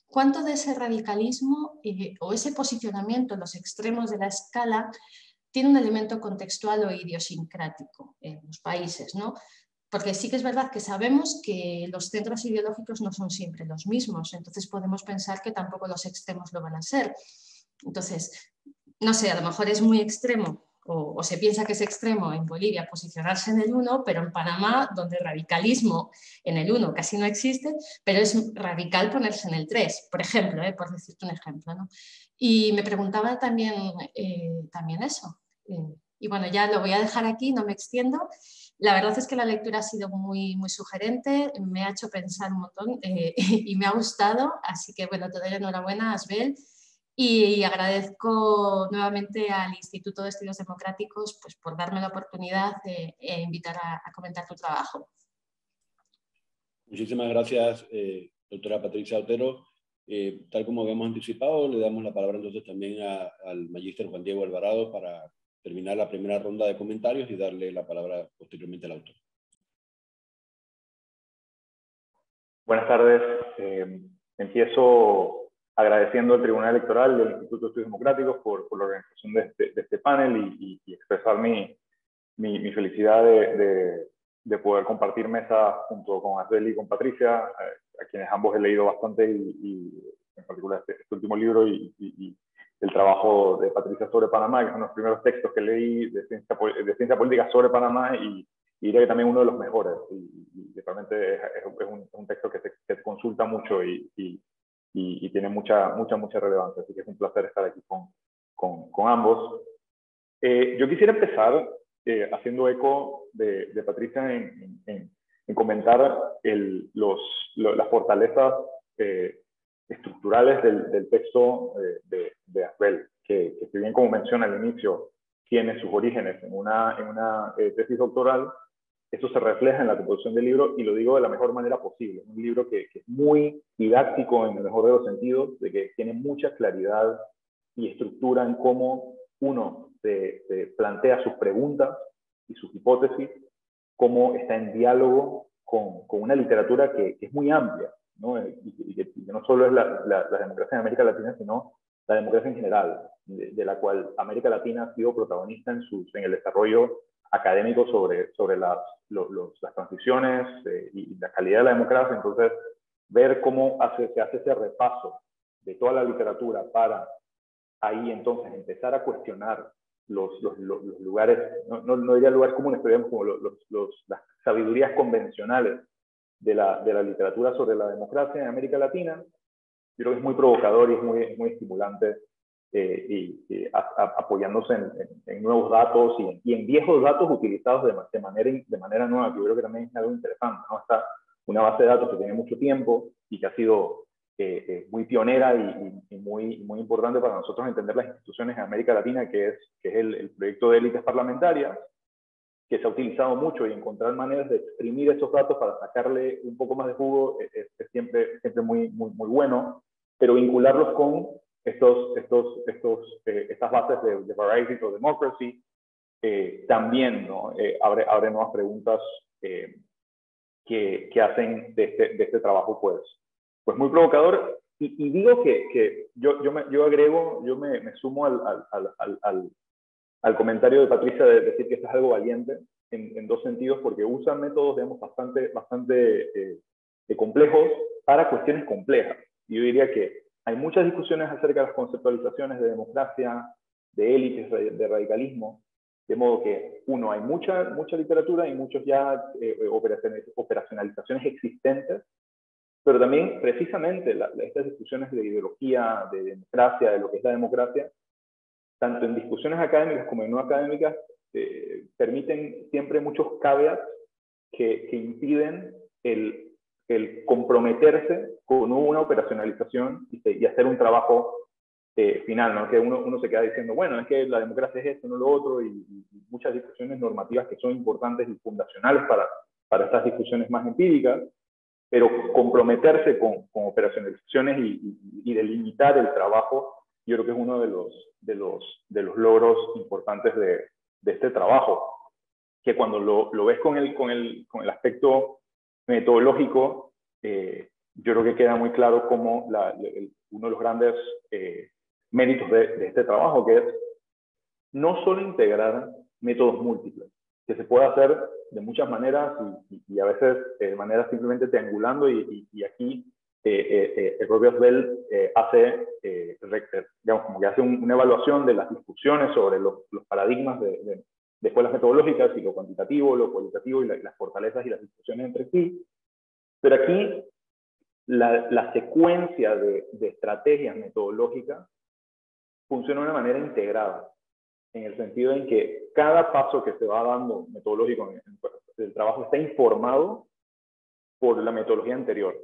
¿cuánto de ese radicalismo o ese posicionamiento en los extremos de la escala tiene un elemento contextual o idiosincrático en los países, ¿no? Porque sí que es verdad que sabemos que los centros ideológicos no son siempre los mismos, entonces podemos pensar que tampoco los extremos lo van a ser. Entonces, no sé, a lo mejor es muy extremo o se piensa que es extremo en Bolivia posicionarse en el 1, pero en Panamá, donde el radicalismo en el 1 casi no existe, pero es radical ponerse en el 3, por ejemplo, por decirte un ejemplo, ¿no? Y me preguntaba también, también eso. Y bueno, ya lo voy a dejar aquí, no me extiendo. La verdad es que la lectura ha sido muy, muy sugerente, me ha hecho pensar un montón y me ha gustado, así que bueno, te doy la enhorabuena, Asbel. Y agradezco nuevamente al Instituto de Estudios Democráticos pues, por darme la oportunidad de invitar a comentar tu trabajo. Muchísimas gracias, doctora Patricia Otero. Tal como habíamos anticipado, le damos la palabra entonces también al magíster Juan Diego Alvarado para terminar la primera ronda de comentarios y darle la palabra posteriormente al autor. Buenas tardes. Empiezo agradeciendo al Tribunal Electoral del Instituto de Estudios Democráticos por la organización de este panel y expresar mi felicidad de poder compartir mesa junto con Asbel y con Patricia, a quienes ambos he leído bastante y en particular este último libro y el trabajo de Patricia sobre Panamá, que son los primeros textos que leí de ciencia política sobre Panamá y diría que también uno de los mejores. Y realmente es un texto que se consulta mucho y tiene mucha relevancia. Así que es un placer estar aquí con ambos. Yo quisiera empezar haciendo eco de Patricia en comentar las fortalezas estructurales del texto de Asbel, que si bien, como menciona al inicio, tiene sus orígenes en una tesis doctoral, eso se refleja en la composición del libro, y lo digo de la mejor manera posible. Es un libro que es muy didáctico en el mejor de los sentidos, de que tiene mucha claridad y estructura en cómo uno se plantea sus preguntas y sus hipótesis, cómo está en diálogo con una literatura que es muy amplia, ¿no? Y que no solo es la democracia en América Latina, sino la democracia en general, de la cual América Latina ha sido protagonista en el desarrollo académico sobre las transiciones y la calidad de la democracia. Entonces, ver cómo se hace ese repaso de toda la literatura para ahí entonces empezar a cuestionar los lugares, no diría lugares comunes, pero digamos como las sabidurías convencionales de la literatura sobre la democracia en América Latina. Yo creo que es muy provocador y es muy estimulante, apoyándose en nuevos datos y en viejos datos utilizados de manera nueva, que yo creo que también es algo interesante, ¿no? Está una base de datos que tiene mucho tiempo y que ha sido muy pionera y muy importante para nosotros entender las instituciones en América Latina, que es el proyecto de élites parlamentarias, que se ha utilizado mucho, y encontrar maneras de exprimir esos datos para sacarle un poco más de jugo es siempre muy bueno, pero vincularlos con estas bases de Variety o Democracy también, ¿no? abre nuevas preguntas que hacen de este trabajo pues muy provocador. Y digo que yo agrego, yo me sumo al comentario de Patricia de decir que esto es algo valiente en dos sentidos, porque usa métodos, digamos, bastante complejos para cuestiones complejas. Y yo diría que hay muchas discusiones acerca de las conceptualizaciones de democracia, de élites, de radicalismo, de modo que, uno, hay mucha literatura y muchas ya operacionalizaciones existentes, pero también precisamente estas discusiones de ideología, de democracia, de lo que es la democracia, tanto en discusiones académicas como en no académicas, permiten siempre muchos caveats que impiden el comprometerse con una operacionalización y hacer un trabajo final, ¿no? Que uno se queda diciendo, bueno, es que la democracia es esto, no lo otro, y muchas discusiones normativas que son importantes y fundacionales para estas discusiones más empíricas, pero comprometerse con operacionalizaciones y delimitar el trabajo, yo creo que es uno de los logros importantes de este trabajo, que cuando lo ves con el aspecto metodológico, yo creo que queda muy claro cómo uno de los grandes méritos de este trabajo, que es no solo integrar métodos múltiples, que se puede hacer de muchas maneras y a veces de manera simplemente triangulando, y aquí el propio Asbel hace digamos, como que hace una evaluación de las discusiones sobre los paradigmas de escuelas metodológicas y lo cuantitativo, lo cualitativo y las fortalezas y las discusiones entre sí. Pero aquí la secuencia de estrategias metodológicas funciona de una manera integrada, en el sentido en que cada paso que se va dando metodológico en el trabajo está informado por la metodología anterior,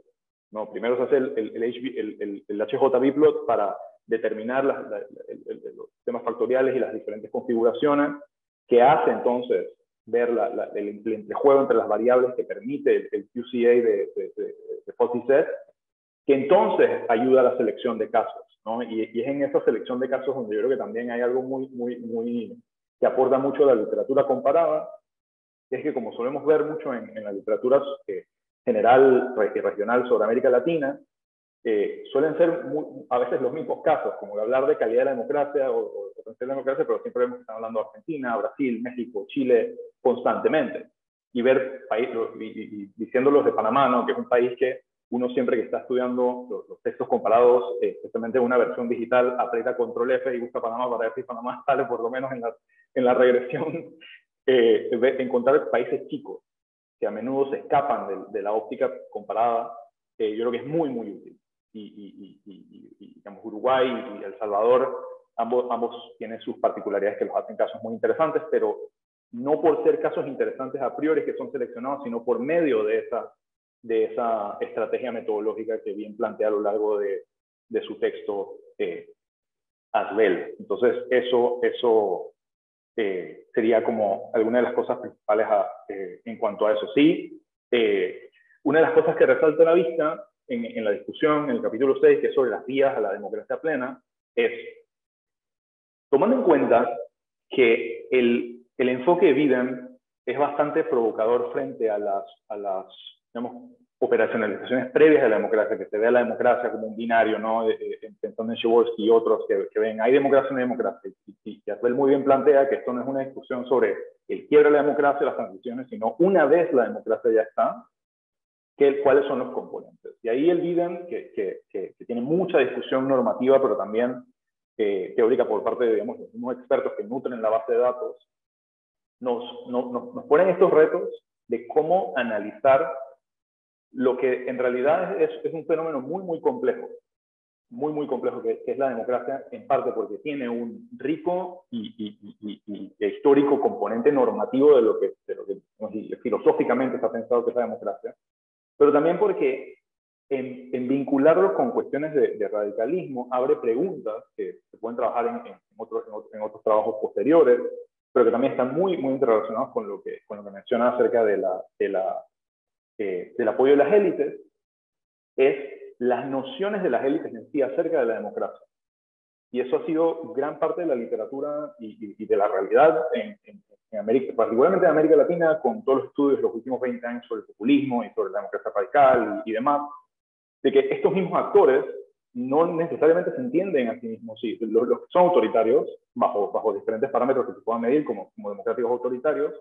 ¿no? Primero se hace el HJ-Biplot para determinar los temas factoriales y las diferentes configuraciones, que hace entonces ver el entrejuego entre las variables que permite el QCA de Fuzzy Set, que entonces ayuda a la selección de casos, ¿no? Y es en esa selección de casos donde yo creo que también hay algo que aporta mucho a la literatura comparada, que es que como solemos ver mucho en la literatura general y regional sobre América Latina, suelen ser a veces los mismos casos, como de hablar de calidad de la democracia o potencial de la democracia, pero siempre vemos que están hablando de Argentina, Brasil, México, Chile, constantemente. Y ver y diciéndolos de Panamá, ¿no? Que es un país que uno siempre que está estudiando los textos comparados, especialmente una versión digital, aprieta control F y busca Panamá para ver si Panamá sale por lo menos en la regresión, encontrar países chicos que a menudo se escapan de la óptica comparada, yo creo que es muy útil. Y digamos, Uruguay y El Salvador, ambos tienen sus particularidades que los hacen casos muy interesantes, pero no por ser casos interesantes a priori que son seleccionados, sino por medio de esa estrategia metodológica que bien plantea a lo largo de su texto Asbel. Entonces, eso sería como alguna de las cosas principales en cuanto a eso. Sí, una de las cosas que resalta a la vista en la discusión, en el capítulo 6, que es sobre las vías a la democracia plena, es, tomando en cuenta que el enfoque de Biden es bastante provocador frente a las digamos, operacionalizaciones previas de la democracia, que se ve a la democracia como un binario, ¿no? Pensando en Przeworski y otros que ven, hay democracia o no hay democracia. Y Asbel muy bien plantea que esto no es una discusión sobre el quiebre de la democracia, las transiciones, sino una vez la democracia ya está, cuáles son los componentes. Y ahí el Biden, que tiene mucha discusión normativa, pero también teórica por parte de, digamos, los mismos expertos que nutren la base de datos, nos ponen estos retos de cómo analizar lo que en realidad es un fenómeno muy complejo, muy complejo, que es la democracia, en parte porque tiene un rico y histórico componente normativo de lo que filosóficamente está pensado que es la democracia, pero también porque en vincularlo con cuestiones de radicalismo abre preguntas que se pueden trabajar en otros trabajos posteriores, pero que también están muy interrelacionados con lo que menciona acerca del apoyo de las élites, es las nociones de las élites en sí acerca de la democracia. Y eso ha sido gran parte de la literatura y de la realidad en América, particularmente en América Latina, con todos los estudios de los últimos 20 años sobre el populismo y sobre la democracia radical y demás, de que estos mismos actores no necesariamente se entienden a sí mismos. Sí, los que son autoritarios, bajo diferentes parámetros que se puedan medir como democráticos autoritarios,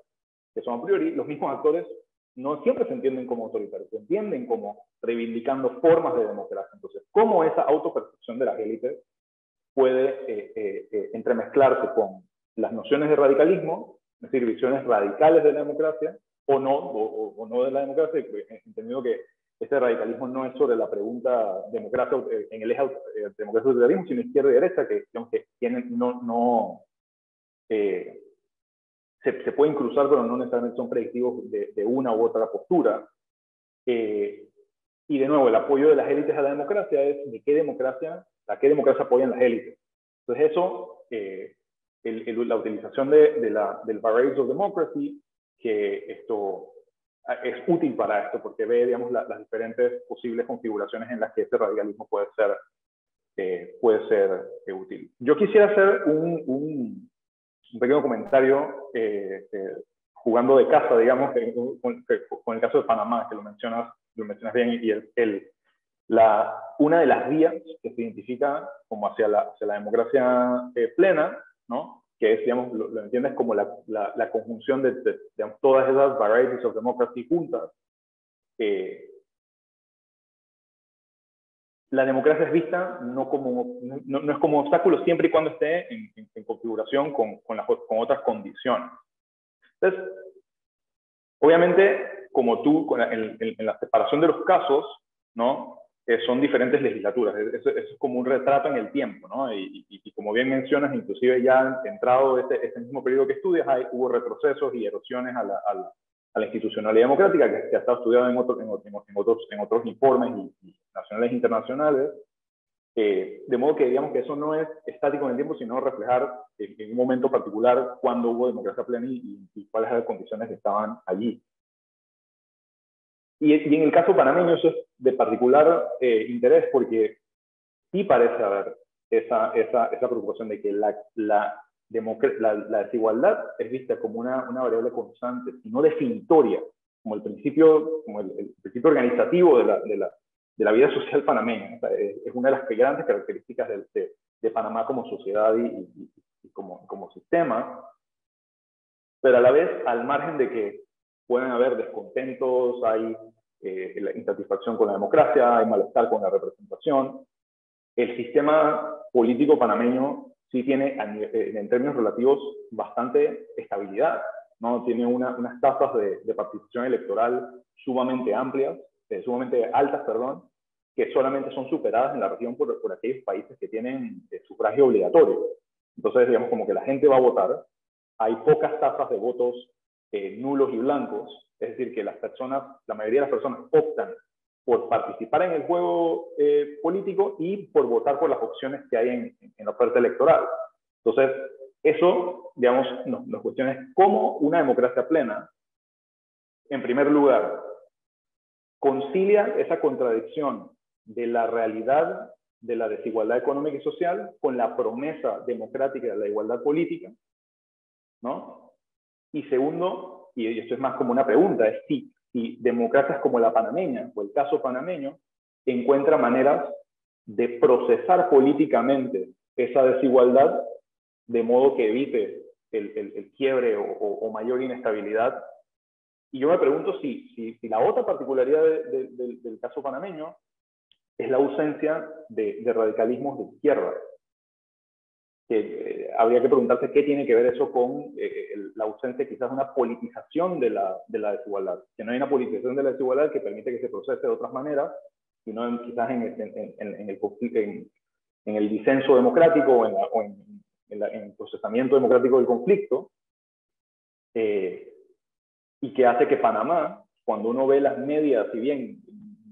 que son a priori, los mismos actores no siempre se entienden como autoritarios, se entienden como reivindicando formas de democracia. Entonces, ¿cómo esa autopercepción de las élites puede entremezclarse con las nociones de radicalismo, es decir, visiones radicales de la democracia, o no de la democracia, entendido que este radicalismo no es sobre la pregunta democracia en el eje democracia-autoritarianismo, sino izquierda y derecha, que digamos que tienen, se pueden cruzar, pero no necesariamente son predictivos de una u otra postura. Y de nuevo, el apoyo de las élites a la democracia es de qué democracia apoyan las élites. Entonces eso, la utilización del Barriers of Democracy, que esto es útil para esto, porque ve, digamos, las diferentes posibles configuraciones en las que este radicalismo puede ser útil. Yo quisiera hacer un pequeño comentario jugando de casa, digamos, con el caso de Panamá, que lo mencionas bien, y una de las vías que se identifica como hacia la democracia plena, ¿no? Que es, digamos, lo entiendes como la conjunción de digamos, todas esas varieties of democracy juntas, la democracia es vista no es como obstáculo siempre y cuando esté en configuración con otras condiciones. Entonces, obviamente, como tú, en la separación de los casos, ¿no? Son diferentes legislaturas. Eso es como un retrato en el tiempo, ¿no? Y como bien mencionas, inclusive ya entrado este mismo periodo que estudias, hubo retrocesos y erosiones a la institucionalidad democrática que ha estado estudiado en otros informes y nacionales e internacionales. De modo que digamos que eso no es estático en el tiempo, sino reflejar en un momento particular cuándo hubo democracia plena y cuáles eran las condiciones que estaban allí. Y en el caso panameño eso es de particular interés porque sí parece haber esa preocupación de que la desigualdad es vista como una variable constante y no definitoria, como el principio organizativo de la vida social panameña. O sea, es una de las grandes características de Panamá como sociedad y como sistema, pero a la vez, al margen de que pueden haber descontentos, hay la insatisfacción con la democracia, hay malestar con la representación, el sistema político panameño sí tiene, en términos relativos, bastante estabilidad, ¿no? Tiene unas tasas de participación electoral sumamente amplias, sumamente altas, perdón, que solamente son superadas en la región por aquellos países que tienen sufragio obligatorio. Entonces, digamos, como que la gente va a votar, hay pocas tasas de votos nulos y blancos, es decir, que la mayoría de las personas optan por participar en el juego político y por votar por las opciones que hay en la oferta electoral. Entonces, eso, digamos, nos cuestiona cómo una democracia plena, en primer lugar, concilia esa contradicción de la realidad de la desigualdad económica y social con la promesa democrática de la igualdad política, ¿no? Y segundo, y esto es más como una pregunta, es si democracias como la panameña o el caso panameño encuentra maneras de procesar políticamente esa desigualdad de modo que evite el quiebre o mayor inestabilidad. Y yo me pregunto si la otra particularidad del caso panameño es la ausencia de radicalismos de izquierda. Habría que preguntarse qué tiene que ver eso con la ausencia quizás de una politización de la desigualdad. Que no hay una politización de la desigualdad que permite que se procese de otras maneras, sino quizás en el disenso democrático o en el procesamiento democrático del conflicto, y que hace que Panamá, cuando uno ve las medias, si bien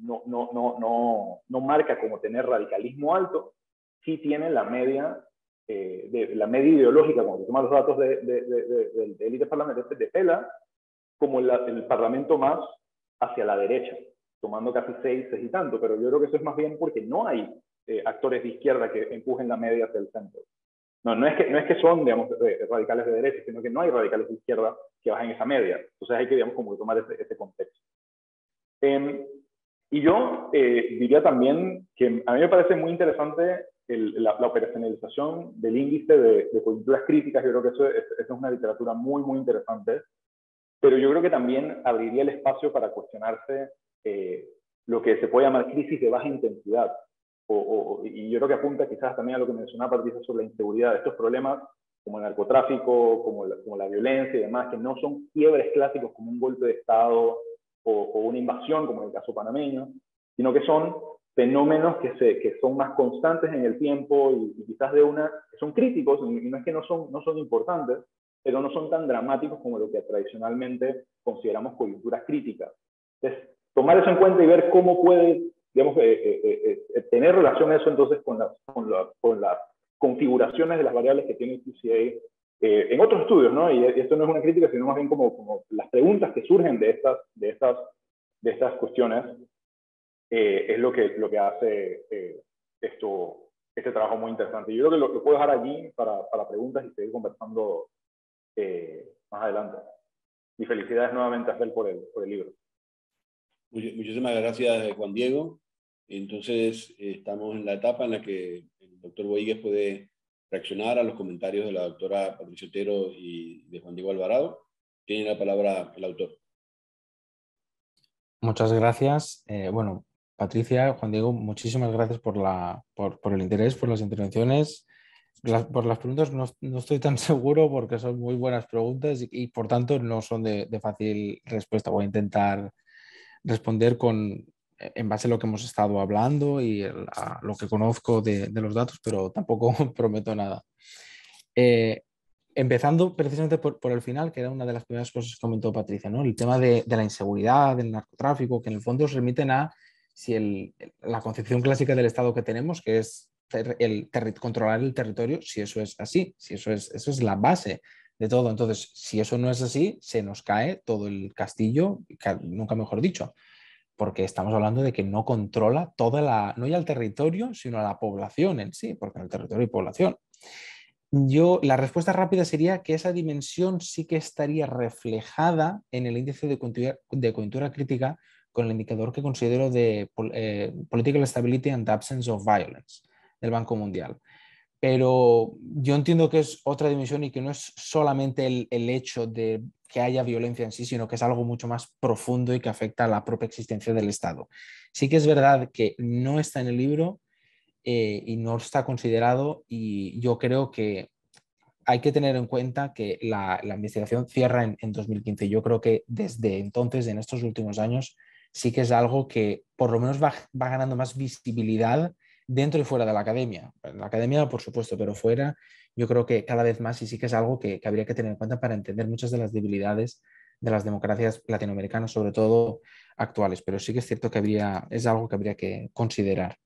no marca como tener radicalismo alto, sí tiene la media ideológica, cuando se toman los datos de élite parlamentaria, de PELA, como el parlamento más hacia la derecha, tomando casi 6 y tanto, pero yo creo que eso es más bien porque no hay actores de izquierda que empujen la media hacia el centro. No es que son, digamos, radicales de derecha, sino que no hay radicales de izquierda que bajen esa media. Entonces hay que, digamos, como que tomar ese contexto. Y yo diría también que a mí me parece muy interesante la operacionalización del índice de coyunturas críticas. Yo creo que eso es una literatura muy, muy interesante. Pero yo creo que también abriría el espacio para cuestionarse lo que se puede llamar crisis de baja intensidad. Y yo creo que apunta quizás también a lo que mencionaba Patricia sobre la inseguridad, estos problemas como el narcotráfico, como la violencia y demás, que no son quiebres clásicos como un golpe de Estado o una invasión, como en el caso panameño, sino que son fenómenos que son más constantes en el tiempo y quizás son críticos, y no es que no son importantes, pero no son tan dramáticos como lo que tradicionalmente consideramos coyunturas críticas. Entonces, tomar eso en cuenta y ver cómo puede, digamos, tener relación eso entonces con las configuraciones de las variables que tiene el QCA en otros estudios, ¿no? Y esto no es una crítica, sino más bien como las preguntas que surgen de estas cuestiones es lo que hace este trabajo muy interesante. Yo creo que lo puedo dejar allí para preguntas y seguir conversando más adelante. Y felicidades nuevamente a Fel por el libro. Muchísimas gracias, Juan Diego. Entonces, estamos en la etapa en la que el doctor Boigues puede reaccionar a los comentarios de la doctora Patricia Otero y de Juan Diego Alvarado. Tiene la palabra el autor. Muchas gracias. Bueno, Patricia, Juan Diego, muchísimas gracias por el interés, por las intervenciones. Por las preguntas no estoy tan seguro porque son muy buenas preguntas y por tanto no son de fácil respuesta. Voy a intentar responder en base a lo que hemos estado hablando y a lo que conozco de los datos, pero tampoco prometo nada. Empezando precisamente por el final, que era una de las primeras cosas que comentó Patricia, ¿no? El tema de la inseguridad, del narcotráfico, que en el fondo se remiten a si la concepción clásica del Estado que tenemos, que es controlar el territorio, si eso es así, si eso es la base de todo. Entonces, si eso no es así, se nos cae todo el castillo, nunca mejor dicho, porque estamos hablando de que no controla no ya el territorio, sino la población en sí, porque en el territorio hay población. La respuesta rápida sería que esa dimensión sí que estaría reflejada en el índice de coyuntura crítica con el indicador que considero de Political Stability and Absence of Violence del Banco Mundial. Pero yo entiendo que es otra dimensión y que no es solamente el hecho de que haya violencia en sí, sino que es algo mucho más profundo y que afecta a la propia existencia del Estado. Sí que es verdad que no está en el libro y no está considerado, y yo creo que hay que tener en cuenta que la investigación cierra en 2015. Yo creo que desde entonces, en estos últimos años, sí que es algo que por lo menos va ganando más visibilidad dentro y fuera de la academia. En la academia, por supuesto, pero fuera, yo creo que cada vez más, y sí que es algo que habría que tener en cuenta para entender muchas de las debilidades de las democracias latinoamericanas, sobre todo actuales. Pero sí que es cierto que es algo que habría que considerar.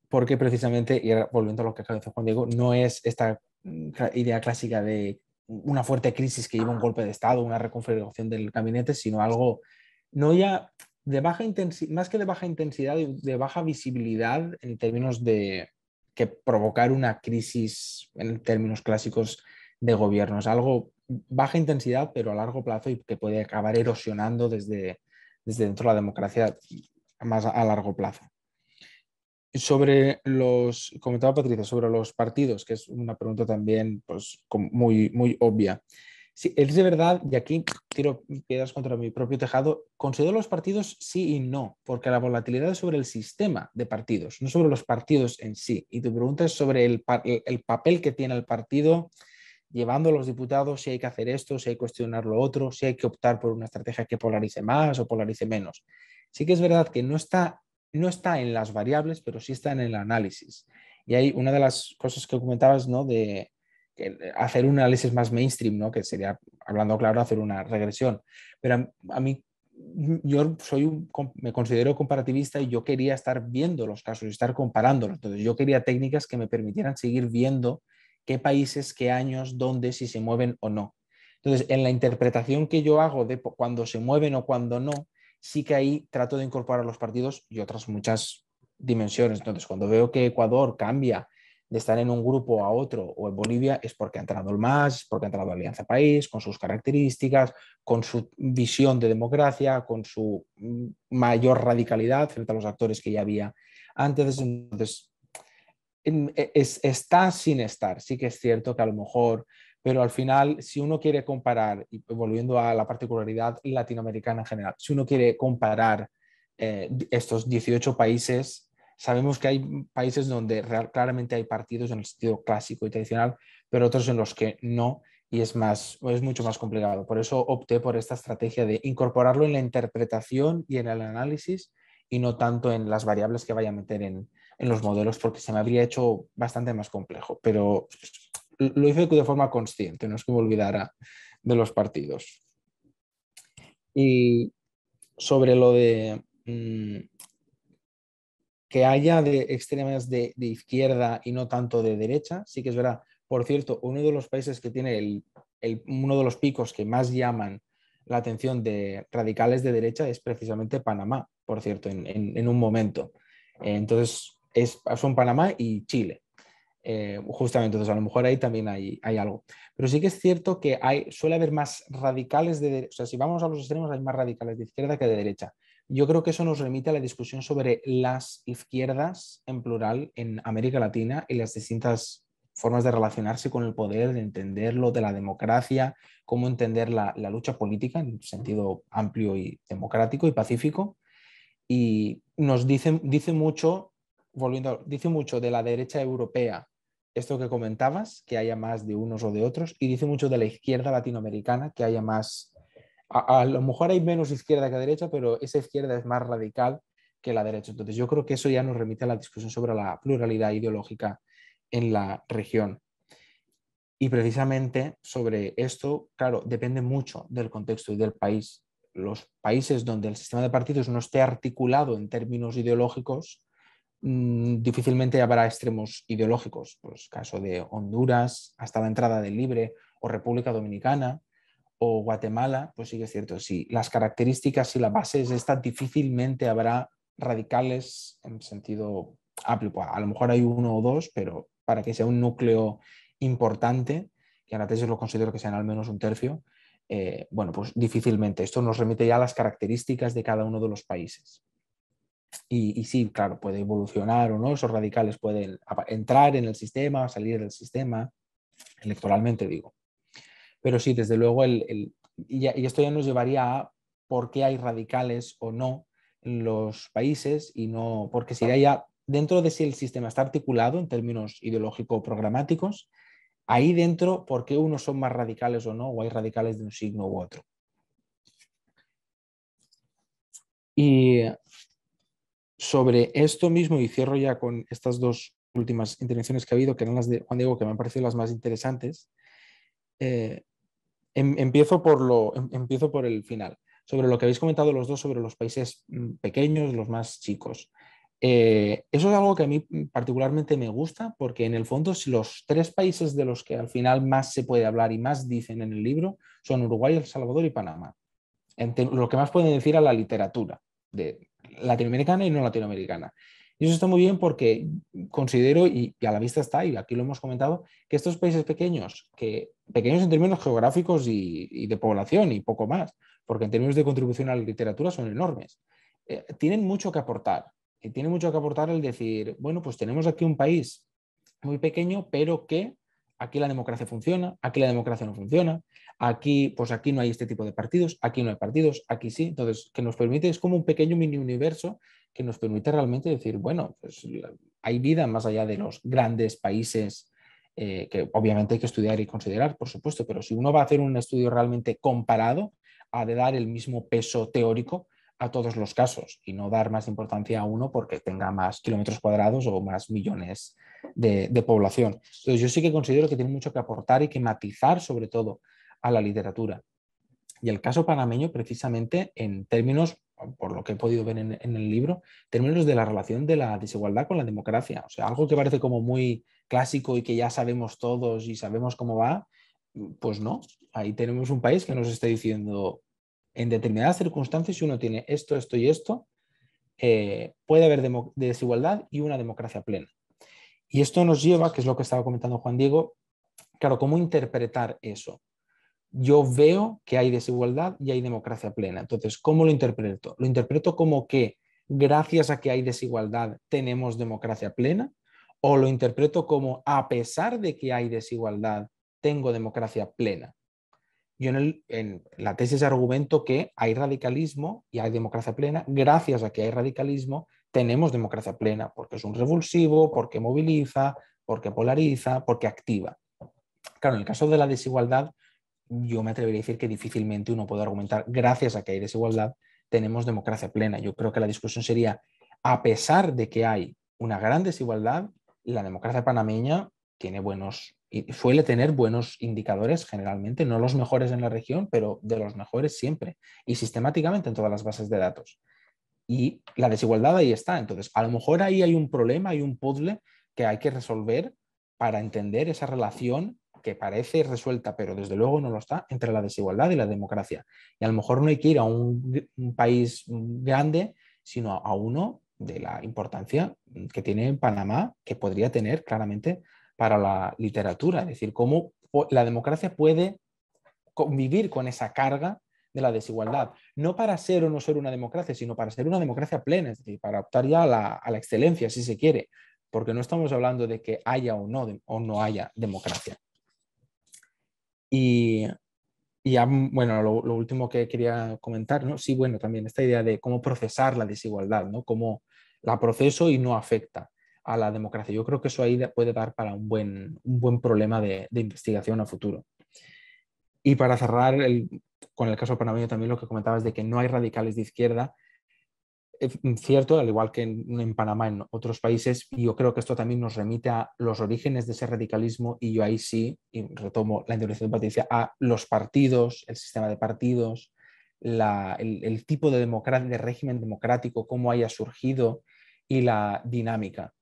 Porque precisamente, y ahora volviendo a lo que acaba de decir Juan Diego, no es esta idea clásica de una fuerte crisis que lleva un golpe de Estado, una reconfiguración del gabinete, sino algo no ya de baja intensidad, más que de baja intensidad, de baja visibilidad en términos de que provocar una crisis en términos clásicos de gobierno. Es algo baja intensidad, pero a largo plazo y que puede acabar erosionando desde dentro de la democracia más a largo plazo. Comentaba Patricia, sobre los partidos, que es una pregunta también pues, muy, muy obvia. Sí, es de verdad, y aquí tiro piedras contra mi propio tejado, considero los partidos sí y no, porque la volatilidad es sobre el sistema de partidos, no sobre los partidos en sí. Y tu pregunta es sobre el papel que tiene el partido llevando a los diputados, si hay que hacer esto, si hay que cuestionar lo otro, si hay que optar por una estrategia que polarice más o polarice menos. Sí que es verdad que no está en las variables, pero sí está en el análisis. Y hay una de las cosas que comentabas, ¿no? De hacer un análisis más mainstream, ¿no? Que sería, hablando claro, hacer una regresión. Pero a mí, yo me considero comparativista y yo quería estar viendo los casos, estar comparándolos. Entonces, yo quería técnicas que me permitieran seguir viendo qué países, qué años, dónde, si se mueven o no. Entonces, en la interpretación que yo hago de cuando se mueven o cuando no, sí que ahí trato de incorporar los partidos y otras muchas dimensiones. Entonces, cuando veo que Ecuador cambia de estar en un grupo a otro o en Bolivia, es porque ha entrado el MAS, porque ha entrado Alianza País, con sus características, con su visión de democracia, con su mayor radicalidad frente a los actores que ya había antes. Entonces, está sin estar. Sí que es cierto que a lo mejor, pero al final, si uno quiere comparar, y volviendo a la particularidad latinoamericana en general, si uno quiere comparar estos 18 países, sabemos que hay países donde claramente hay partidos en el sentido clásico y tradicional, pero otros en los que no, y es mucho más complicado. Por eso opté por esta estrategia de incorporarlo en la interpretación y en el análisis, y no tanto en las variables que vaya a meter en los modelos, porque se me habría hecho bastante más complejo, pero lo hice de forma consciente, no es que me olvidara de los partidos. Y sobre lo de que haya de extremas de izquierda y no tanto de derecha, sí que es verdad. Por cierto, uno de los países que tiene uno de los picos que más llaman la atención de radicales de derecha es precisamente Panamá, por cierto, en un momento. Entonces, son Panamá y Chile. Justamente, entonces a lo mejor ahí también hay algo. Pero sí que es cierto que suele haber más radicales de derecha, o sea, si vamos a los extremos hay más radicales de izquierda que de derecha. Yo creo que eso nos remite a la discusión sobre las izquierdas en plural en América Latina y las distintas formas de relacionarse con el poder, de entenderlo, de la democracia, cómo entender la lucha política en sentido amplio y democrático y pacífico. Y nos dice mucho, dice mucho de la derecha europea, esto que comentabas, que haya más de unos o de otros, y dice mucho de la izquierda latinoamericana, que haya más, a lo mejor hay menos izquierda que derecha, pero esa izquierda es más radical que la derecha. Entonces yo creo que eso ya nos remite a la discusión sobre la pluralidad ideológica en la región. Y precisamente sobre esto, claro, depende mucho del contexto y del país. Los países donde el sistema de partidos no esté articulado en términos ideológicos, difícilmente habrá extremos ideológicos. Pues caso de Honduras, hasta la entrada del Libre, o República Dominicana, o Guatemala, pues sí que es cierto. Si las características y la base es esta, difícilmente habrá radicales en sentido amplio. A lo mejor hay uno o dos, pero para que sea un núcleo importante, que en la tesis lo considero que sean al menos un tercio, bueno, pues difícilmente. Esto nos remite ya a las características de cada uno de los países. Y sí, claro, puede evolucionar o no, esos radicales pueden entrar en el sistema, salir del sistema, electoralmente digo. Pero sí, desde luego, y esto ya nos llevaría a por qué hay radicales o no en los países, y no, porque si ya dentro de si el sistema está articulado en términos ideológico-programáticos, ahí dentro, ¿por qué unos son más radicales o no? O hay radicales de un signo u otro. Y sobre esto mismo, y cierro ya con estas dos últimas intervenciones que ha habido, que eran las de Juan Diego, que me han parecido las más interesantes, empiezo por el final. Sobre lo que habéis comentado los dos sobre los países pequeños, los más chicos. Eso es algo que a mí particularmente me gusta, porque en el fondo, si los tres países de los que al final más se puede hablar y más dicen en el libro son Uruguay, El Salvador y Panamá. Lo que más pueden decir a la literatura de latinoamericana y no latinoamericana. Y eso está muy bien porque considero, y a la vista está, y aquí lo hemos comentado, que estos países pequeños, pequeños en términos geográficos y de población y poco más, porque en términos de contribución a la literatura son enormes, tienen mucho que aportar. Y tiene mucho que aportar el decir, bueno, pues tenemos aquí un país muy pequeño, pero que aquí la democracia funciona, aquí la democracia no funciona, aquí, pues aquí no hay este tipo de partidos, aquí no hay partidos, aquí sí. Entonces, que nos permite, es como un pequeño mini universo que nos permite realmente decir, bueno, pues hay vida más allá de los grandes países, que obviamente hay que estudiar y considerar, por supuesto, pero si uno va a hacer un estudio realmente comparado, ha de dar el mismo peso teórico a todos los casos y no dar más importancia a uno porque tenga más kilómetros cuadrados o más millones de población. Entonces yo sí que considero que tiene mucho que aportar y que matizar sobre todo a la literatura. Y el caso panameño, precisamente en términos, por lo que he podido ver en el libro, términos de la relación de la desigualdad con la democracia. O sea, algo que parece como muy clásico y que ya sabemos todos y sabemos cómo va, pues no. Ahí tenemos un país que nos está diciendo, en determinadas circunstancias, si uno tiene esto, esto y esto, puede haber desigualdad y una democracia plena. Y esto nos lleva, que es lo que estaba comentando Juan Diego, claro, ¿cómo interpretar eso? Yo veo que hay desigualdad y hay democracia plena. Entonces, ¿cómo lo interpreto? Lo interpreto como que gracias a que hay desigualdad tenemos democracia plena, o lo interpreto como a pesar de que hay desigualdad tengo democracia plena. Yo en la tesis argumento que hay radicalismo y hay democracia plena. Gracias a que hay radicalismo tenemos democracia plena, porque es un revulsivo, porque moviliza, porque polariza, porque activa. Claro, en el caso de la desigualdad, yo me atrevería a decir que difícilmente uno puede argumentar, gracias a que hay desigualdad, tenemos democracia plena. Yo creo que la discusión sería, a pesar de que hay una gran desigualdad, la democracia panameña tiene suele tener buenos indicadores generalmente, no los mejores en la región, pero de los mejores siempre y sistemáticamente en todas las bases de datos. Y la desigualdad ahí está. Entonces, a lo mejor ahí hay un problema, hay un puzzle que hay que resolver para entender esa relación que parece resuelta, pero desde luego no lo está, entre la desigualdad y la democracia. Y a lo mejor no hay que ir a un país grande, sino a uno de la importancia que tiene Panamá, que podría tener claramente para la literatura. Es decir, cómo la democracia puede convivir con esa carga de la desigualdad, no para ser o no ser una democracia, sino para ser una democracia plena, es decir, para optar ya a la excelencia, si se quiere, porque no estamos hablando de que haya o no haya democracia. Y ya, bueno, lo último que quería comentar, ¿no? Sí, bueno, también esta idea de cómo procesar la desigualdad, ¿no? Cómo la proceso y no afecta a la democracia. Yo creo que eso ahí puede dar para un buen problema de investigación a futuro. Y para cerrar con el caso panameño también lo que comentabas de que no hay radicales de izquierda, es cierto, al igual que en Panamá, en otros países, y yo creo que esto también nos remite a los orígenes de ese radicalismo, y yo ahí sí, y retomo la intervención de Patricia, a los partidos, el sistema de partidos, el tipo de democracia, de régimen democrático, cómo haya surgido y la dinámica.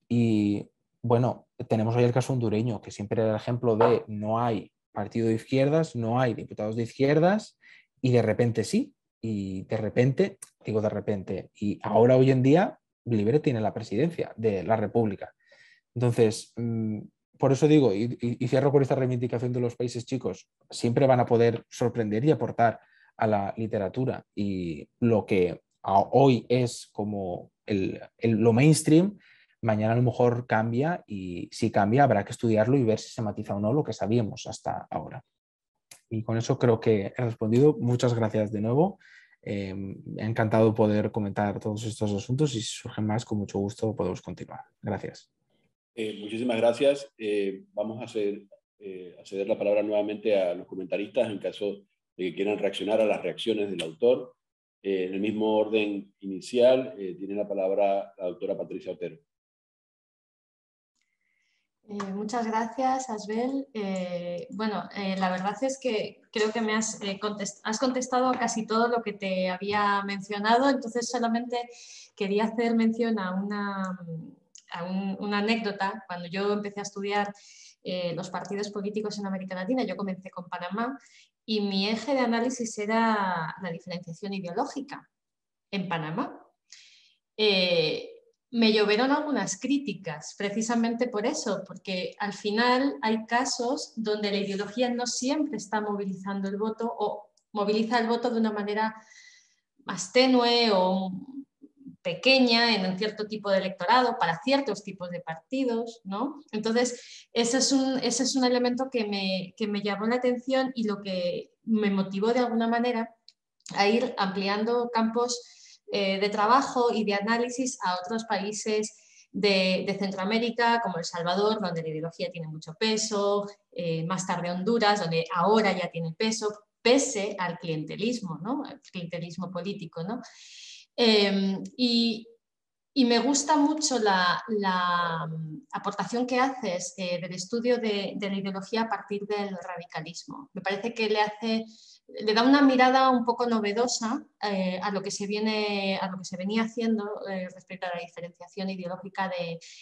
Y bueno, tenemos hoy el caso hondureño, que siempre era el ejemplo de no hay partido de izquierdas, no hay diputados de izquierdas, y de repente sí, y de repente, digo de repente, y ahora hoy en día Libre tiene la presidencia de la República. Entonces, por eso digo, y cierro con esta reivindicación de los países chicos, siempre van a poder sorprender y aportar a la literatura, y lo que hoy es como lo mainstream, mañana a lo mejor cambia, y si cambia habrá que estudiarlo y ver si se matiza o no lo que sabíamos hasta ahora. Y con eso creo que he respondido. Muchas gracias de nuevo. Me ha encantado poder comentar todos estos asuntos, y si surgen más, con mucho gusto podemos continuar. Gracias. Muchísimas gracias. Vamos a ceder la palabra nuevamente a los comentaristas en caso de que quieran reaccionar a las reacciones del autor. En el mismo orden inicial, tiene la palabra la doctora Patricia Otero. Muchas gracias, Asbel. La verdad es que creo que me has contestado a casi todo lo que te había mencionado, entonces solamente quería hacer mención a una anécdota. Cuando yo empecé a estudiar los partidos políticos en América Latina, yo comencé con Panamá, y mi eje de análisis era la diferenciación ideológica en Panamá. Me llovieron algunas críticas precisamente por eso, porque al final hay casos donde la ideología no siempre está movilizando el voto, o moviliza el voto de una manera más tenue o pequeña en un cierto tipo de electorado para ciertos tipos de partidos, ¿no? Entonces, ese es un elemento que me llamó la atención, y lo que me motivó de alguna manera a ir ampliando campos de trabajo y de análisis a otros países de Centroamérica, como El Salvador, donde la ideología tiene mucho peso, más tarde Honduras, donde ahora ya tiene peso, pese al clientelismo, ¿no? El clientelismo político, ¿no? Y me gusta mucho la aportación que haces del estudio de la ideología a partir del radicalismo. Me parece que le da una mirada un poco novedosa a lo que se venía haciendo respecto a la diferenciación ideológica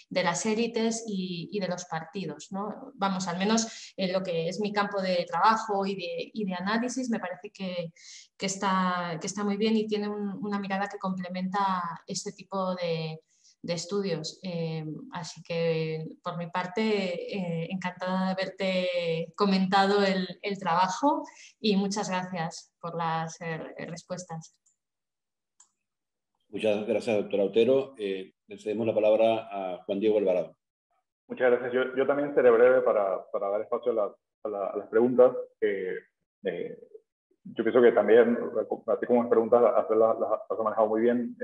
de las élites y de los partidos, ¿no? Vamos, al menos en lo que es mi campo de trabajo y de análisis, me parece que está muy bien, y tiene una mirada que complementa este tipo de estudios. Así que, por mi parte, encantada de haberte comentado el trabajo, y muchas gracias por las respuestas. Muchas gracias, doctora Otero. Le cedemos la palabra a Juan Diego Alvarado. Muchas gracias. Yo también seré breve para dar espacio a las preguntas. Yo pienso que también, así como las preguntas, las has manejado muy bien.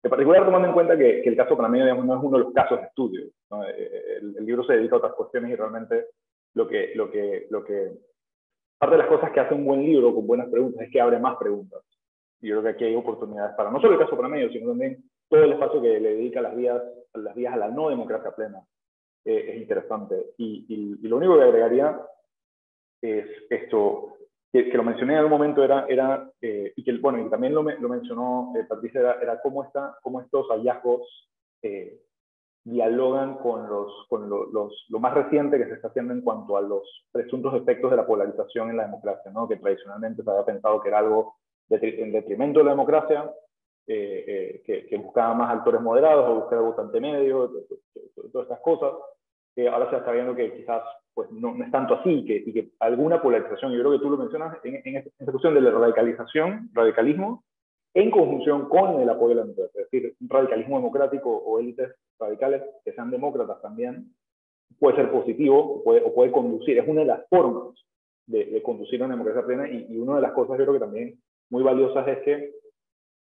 En particular, tomando en cuenta que el caso panameño, digamos, no es uno de los casos de estudio, ¿no? El libro se dedica a otras cuestiones, y realmente parte de las cosas que hace un buen libro con buenas preguntas es que abre más preguntas. Y yo creo que aquí hay oportunidades para no solo el caso panameño, sino también todo el espacio que le dedica a las vías a la no democracia plena. Es interesante. Y lo único que agregaría es esto, que lo mencioné en algún momento, y que bueno, y también lo mencionó Patricia, era cómo estos hallazgos dialogan con lo más reciente que se está haciendo en cuanto a los presuntos efectos de la polarización en la democracia, ¿no? Que tradicionalmente se había pensado que era algo en detrimento de la democracia, que buscaba más actores moderados o buscar el votante medio, todas estas cosas. Ahora se está viendo que quizás pues, no es tanto así, y que alguna polarización, yo creo que tú lo mencionas en esta cuestión de la radicalismo, en conjunción con el apoyo de la democracia. Es decir, un radicalismo democrático o élites radicales que sean demócratas también puede ser positivo o puede conducir. Es una de las formas de conducir una democracia plena, y una de las cosas yo creo que también muy valiosas es que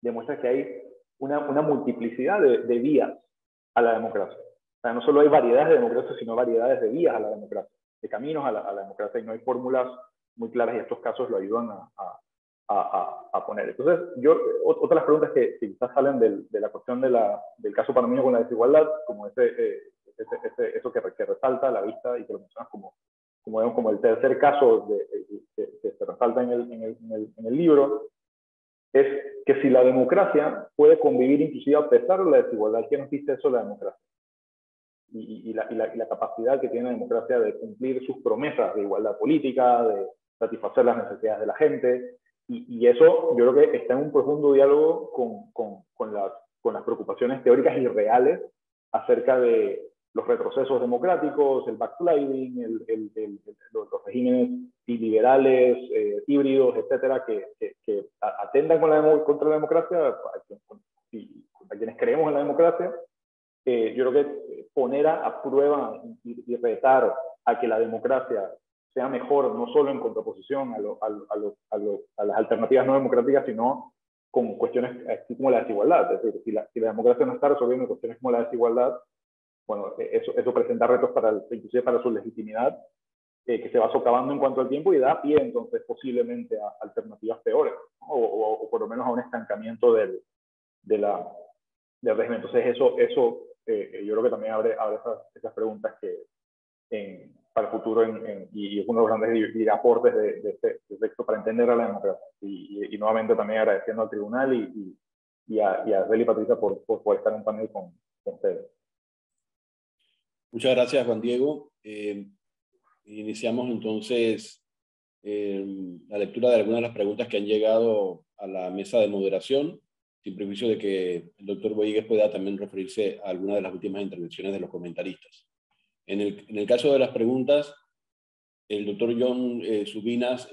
demuestra que hay una multiplicidad de vías a la democracia. O sea, no solo hay variedades de democracia, sino variedades de vías a la democracia, de caminos a la democracia, y no hay fórmulas muy claras, y estos casos lo ayudan a poner. Entonces, otra de las preguntas que quizás salen de la cuestión del caso panameño con la desigualdad, como eso que resalta a la vista y que lo mencionas como el tercer caso que se resalta en el libro, es que si la democracia puede convivir inclusive a pesar de la desigualdad. ¿Qué nos dice eso de la democracia? Y la capacidad que tiene la democracia de cumplir sus promesas de igualdad política, de satisfacer las necesidades de la gente, y eso yo creo que está en un profundo diálogo con las preocupaciones teóricas y reales acerca de los retrocesos democráticos, el backsliding, los regímenes liberales, híbridos, etcétera, que atentan contra la democracia, a quienes creemos en la democracia. Yo creo que poner a prueba y retar a que la democracia sea mejor, no solo en contraposición a las alternativas no democráticas, sino con cuestiones así como la desigualdad. Es decir, si la democracia no está resolviendo cuestiones como la desigualdad, bueno, eso presenta retos inclusive para su legitimidad, que se va socavando en cuanto al tiempo, y da pie entonces posiblemente a alternativas peores, ¿no? o por lo menos a un estancamiento del régimen. Entonces eso yo creo que también abre esas preguntas para el futuro, y es uno de los grandes aportes de este texto para entender a la democracia. Y nuevamente también agradeciendo al tribunal y a Bel y Patricia por estar en un panel con ustedes. Muchas gracias, Juan Diego. Iniciamos entonces la lectura de algunas de las preguntas que han llegado a la mesa de moderación, sin prejuicio de que el doctor Bohíguez pueda también referirse a alguna de las últimas intervenciones de los comentaristas. En el caso de las preguntas, el doctor John Subinas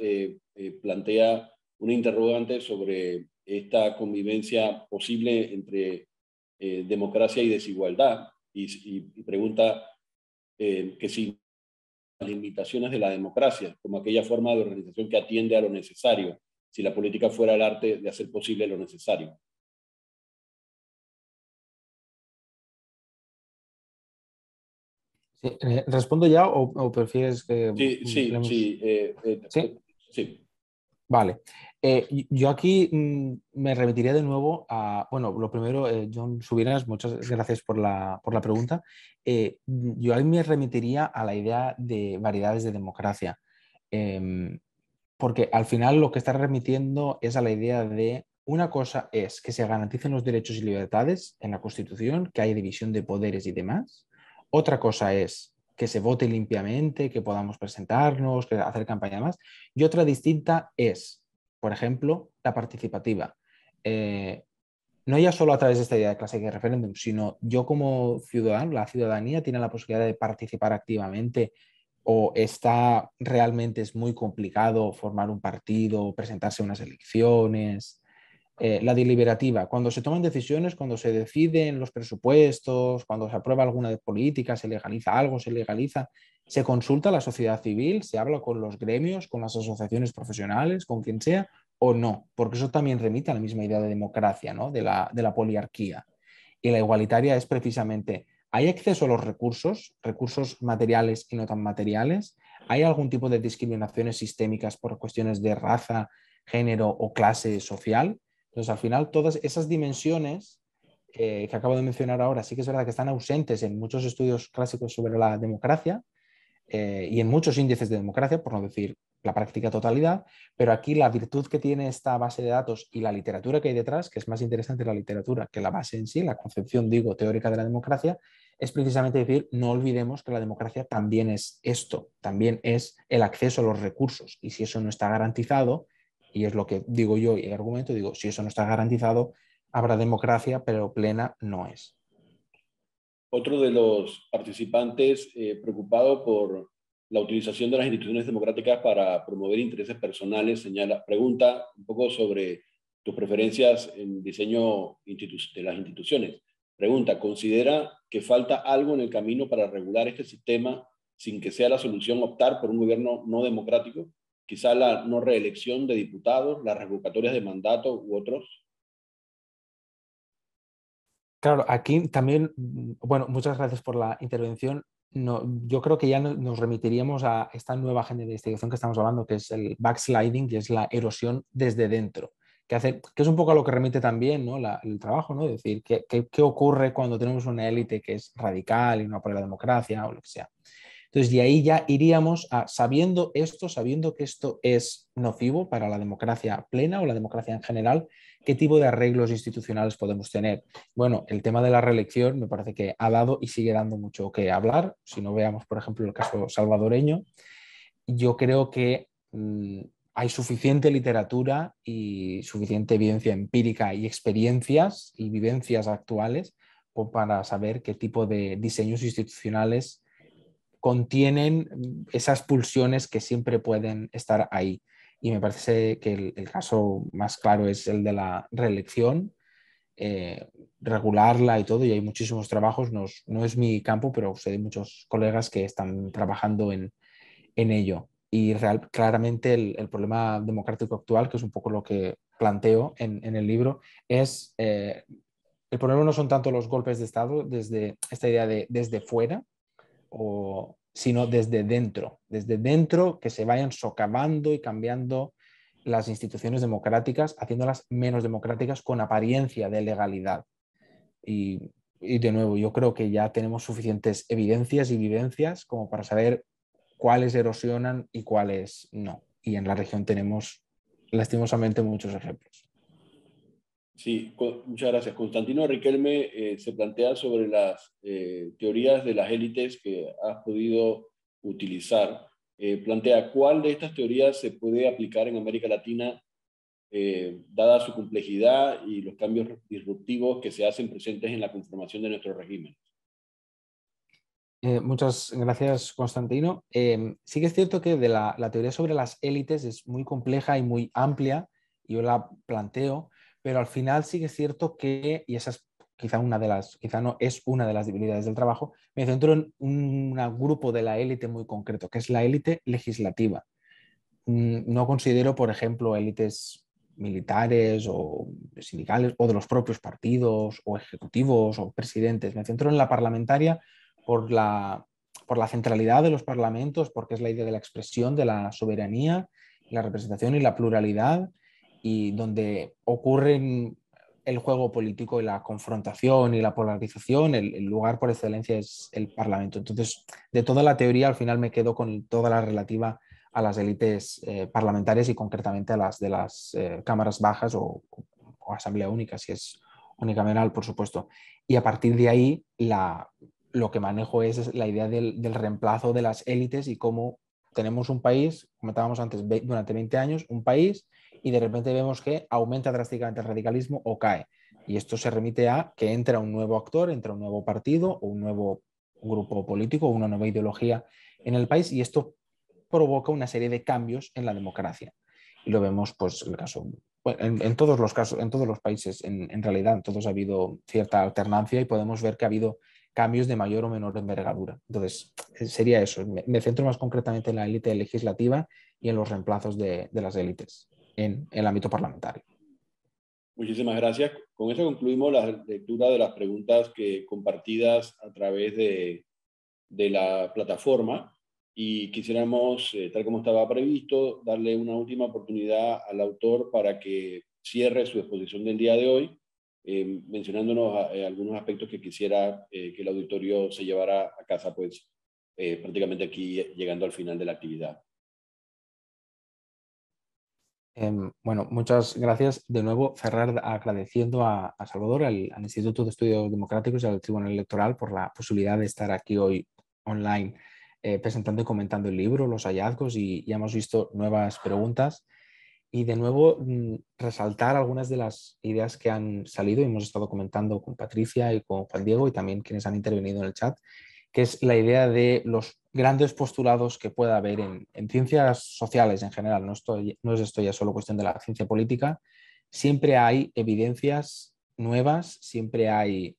plantea una interrogante sobre esta convivencia posible entre democracia y desigualdad, y pregunta que si las limitaciones de la democracia, como aquella forma de organización que atiende a lo necesario, si la política fuera el arte de hacer posible lo necesario. Sí, ¿respondo ya o prefieres que... Sí. Vale. Yo aquí me remitiría de nuevo a, bueno, lo primero, John Subinas, muchas gracias por la pregunta. Yo ahí me remitiría a la idea de variedades de democracia, porque al final lo que está remitiendo es a la idea de una cosa es que se garanticen los derechos y libertades en la Constitución, que haya división de poderes y demás. Otra cosa es que se vote limpiamente, que podamos presentarnos, que hacer campaña más. Y otra distinta es, por ejemplo, la participativa. No ya solo a través de esta idea de clase de referéndum, sino yo como ciudadano, la ciudadanía tiene la posibilidad de participar activamente, o realmente es muy complicado formar un partido, presentarse a unas elecciones. La deliberativa, cuando se toman decisiones, cuando se deciden los presupuestos, cuando se aprueba alguna de política, se legaliza algo, se consulta a la sociedad civil, se habla con los gremios, con las asociaciones profesionales, con quien sea, o no, porque eso también remite a la misma idea de democracia, ¿no? de la poliarquía. Y la igualitaria es precisamente, ¿hay acceso a los recursos materiales y no tan materiales? ¿Hay algún tipo de discriminaciones sistémicas por cuestiones de raza, género o clase social? Entonces, al final, todas esas dimensiones que acabo de mencionar ahora, sí que es verdad que están ausentes en muchos estudios clásicos sobre la democracia y en muchos índices de democracia, por no decir la práctica totalidad, pero aquí la virtud que tiene esta base de datos y la literatura que hay detrás, que es más interesante la literatura que la base en sí, la concepción, digo, teórica de la democracia, es precisamente decir, no olvidemos que la democracia también es esto, también es el acceso a los recursos, y si eso no está garantizado, y es lo que digo yo y argumento, digo, si eso no está garantizado, habrá democracia, pero plena no es. Otro de los participantes preocupado por la utilización de las instituciones democráticas para promover intereses personales pregunta un poco sobre tus preferencias en diseño de las instituciones. Pregunta, ¿considera que falta algo en el camino para regular este sistema sin que sea la solución optar por un gobierno no democrático? Quizá la no reelección de diputados, las revocatorias de mandato u otros. Claro, aquí también, bueno, muchas gracias por la intervención. No, yo creo que ya nos remitiríamos a esta nueva agenda de investigación que estamos hablando, que es el backsliding, que es la erosión desde dentro, que es un poco a lo que remite también, ¿no? El trabajo, ¿no? Es decir, ¿qué ocurre cuando tenemos una élite que es radical y no apoya la democracia o lo que sea? Entonces, de ahí ya iríamos a, sabiendo que esto es nocivo para la democracia plena o la democracia en general, ¿qué tipo de arreglos institucionales podemos tener? Bueno, el tema de la reelección me parece que ha dado y sigue dando mucho que hablar. Si no veamos, por ejemplo, el caso salvadoreño, yo creo que hay suficiente literatura y suficiente evidencia empírica y experiencias y vivencias actuales para saber qué tipo de diseños institucionales contienen esas pulsiones que siempre pueden estar ahí. Y me parece que el caso más claro es el de la reelección, regularla y todo, y hay muchísimos trabajos, no es mi campo, pero sé de muchos colegas que están trabajando en ello. Y claramente el problema democrático actual, que es un poco lo que planteo en el libro, es el problema no son tanto los golpes de Estado desde esta idea de desde fuera, sino desde dentro que se vayan socavando y cambiando las instituciones democráticas, haciéndolas menos democráticas con apariencia de legalidad. Y de nuevo, yo creo que ya tenemos suficientes evidencias y vivencias como para saber cuáles erosionan y cuáles no. Y en la región tenemos lastimosamente muchos ejemplos. Sí, muchas gracias. Constantino Riquelme se plantea sobre las teorías de las élites que has podido utilizar. Plantea cuál de estas teorías se puede aplicar en América Latina, dada su complejidad y los cambios disruptivos que se hacen presentes en la conformación de nuestro régimen. Muchas gracias, Constantino. Sí que es cierto que la teoría sobre las élites es muy compleja y muy amplia, y yo la planteo, pero al final sí que es cierto que, y esa es quizá no es una de las debilidades del trabajo, me centro en un grupo de la élite muy concreto, que es la élite legislativa. No considero, por ejemplo, élites militares o sindicales o de los propios partidos o ejecutivos o presidentes. Me centro en la parlamentaria por la centralidad de los parlamentos, porque es la idea de la expresión de la soberanía, la representación y la pluralidad, y donde ocurren el juego político y la confrontación y la polarización, el lugar por excelencia es el Parlamento. Entonces, de toda la teoría, al final me quedo con toda la relativa a las élites parlamentarias y concretamente a las de las cámaras bajas o asamblea única, si es unicameral, por supuesto. Y a partir de ahí, lo que manejo es la idea del reemplazo de las élites y cómo tenemos un país, comentábamos antes, durante 20 años, un país, y de repente vemos que aumenta drásticamente el radicalismo o cae. Y esto se remite a que entra un nuevo actor, entra un nuevo partido o un nuevo grupo político, una nueva ideología en el país, y esto provoca una serie de cambios en la democracia. Y lo vemos, pues, el caso, en todos los casos, en todos los países, en realidad, en todos ha habido cierta alternancia y podemos ver que ha habido cambios de mayor o menor envergadura. Entonces, sería eso. Me centro más concretamente en la élite legislativa y en los reemplazos de las élites en el ámbito parlamentario. Muchísimas gracias. Con eso concluimos la lectura de las preguntas compartidas a través de la plataforma, y quisiéramos, tal como estaba previsto, darle una última oportunidad al autor para que cierre su exposición del día de hoy, mencionándonos algunos aspectos que quisiera que el auditorio se llevara a casa, pues prácticamente aquí llegando al final de la actividad. Bueno, muchas gracias. De nuevo, cerrar agradeciendo a Salvador, al Instituto de Estudios Democráticos y al Tribunal Electoral por la posibilidad de estar aquí hoy online presentando y comentando el libro, los hallazgos, y ya hemos visto nuevas preguntas. Y de nuevo, resaltar algunas de las ideas que han salido y hemos estado comentando con Patricia y con Juan Diego y también quienes han intervenido en el chat, que es la idea de los grandes postulados que pueda haber en ciencias sociales en general. No es esto ya solo cuestión de la ciencia política, siempre hay evidencias nuevas, siempre hay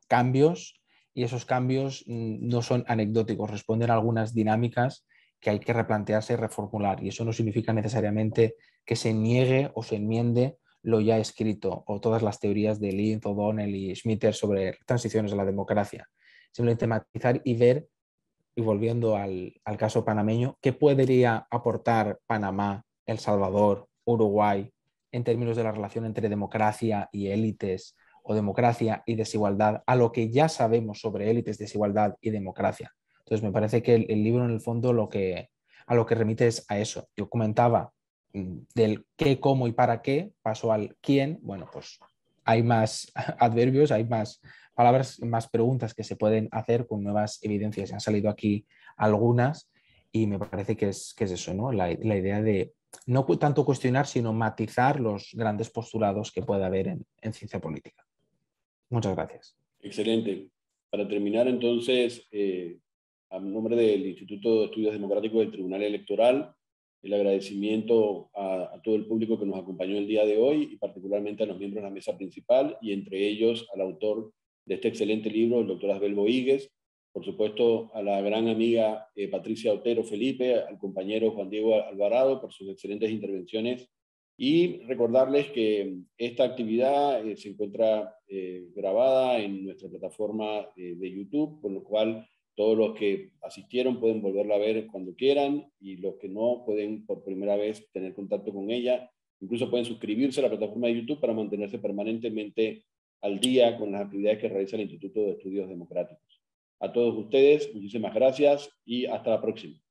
cambios, y esos cambios no son anecdóticos, responden a algunas dinámicas que hay que replantearse y reformular. Y eso no significa necesariamente que se niegue o se enmiende lo ya escrito o todas las teorías de Linz, O'Donnell y Schmitter sobre transiciones a la democracia. Simplemente matizar y ver, y volviendo al caso panameño, qué podría aportar Panamá, El Salvador, Uruguay, en términos de la relación entre democracia y élites o democracia y desigualdad, a lo que ya sabemos sobre élites, desigualdad y democracia. Entonces, me parece que el libro, en el fondo, a lo que remite es a eso. Yo comentaba del qué, cómo y para qué, paso al quién. Bueno, pues hay más adverbios, hay más palabras, más preguntas que se pueden hacer con nuevas evidencias. Han salido aquí algunas y me parece que es eso, ¿no? La idea de no tanto cuestionar, sino matizar los grandes postulados que puede haber en ciencia política. Muchas gracias. Excelente. Para terminar, entonces, a nombre del Instituto de Estudios Democráticos del Tribunal Electoral, el agradecimiento a todo el público que nos acompañó el día de hoy y particularmente a los miembros de la mesa principal y entre ellos al autor de este excelente libro, el doctor Asbel Boigues, por supuesto a la gran amiga Patricia Otero Felipe, al compañero Juan Diego Alvarado por sus excelentes intervenciones. Y recordarles que esta actividad se encuentra grabada en nuestra plataforma de YouTube, con lo cual todos los que asistieron pueden volverla a ver cuando quieran y los que no pueden por primera vez tener contacto con ella. Incluso pueden suscribirse a la plataforma de YouTube para mantenerse permanentemente al día con las actividades que realiza el Instituto de Estudios Democráticos. A todos ustedes, muchísimas gracias y hasta la próxima.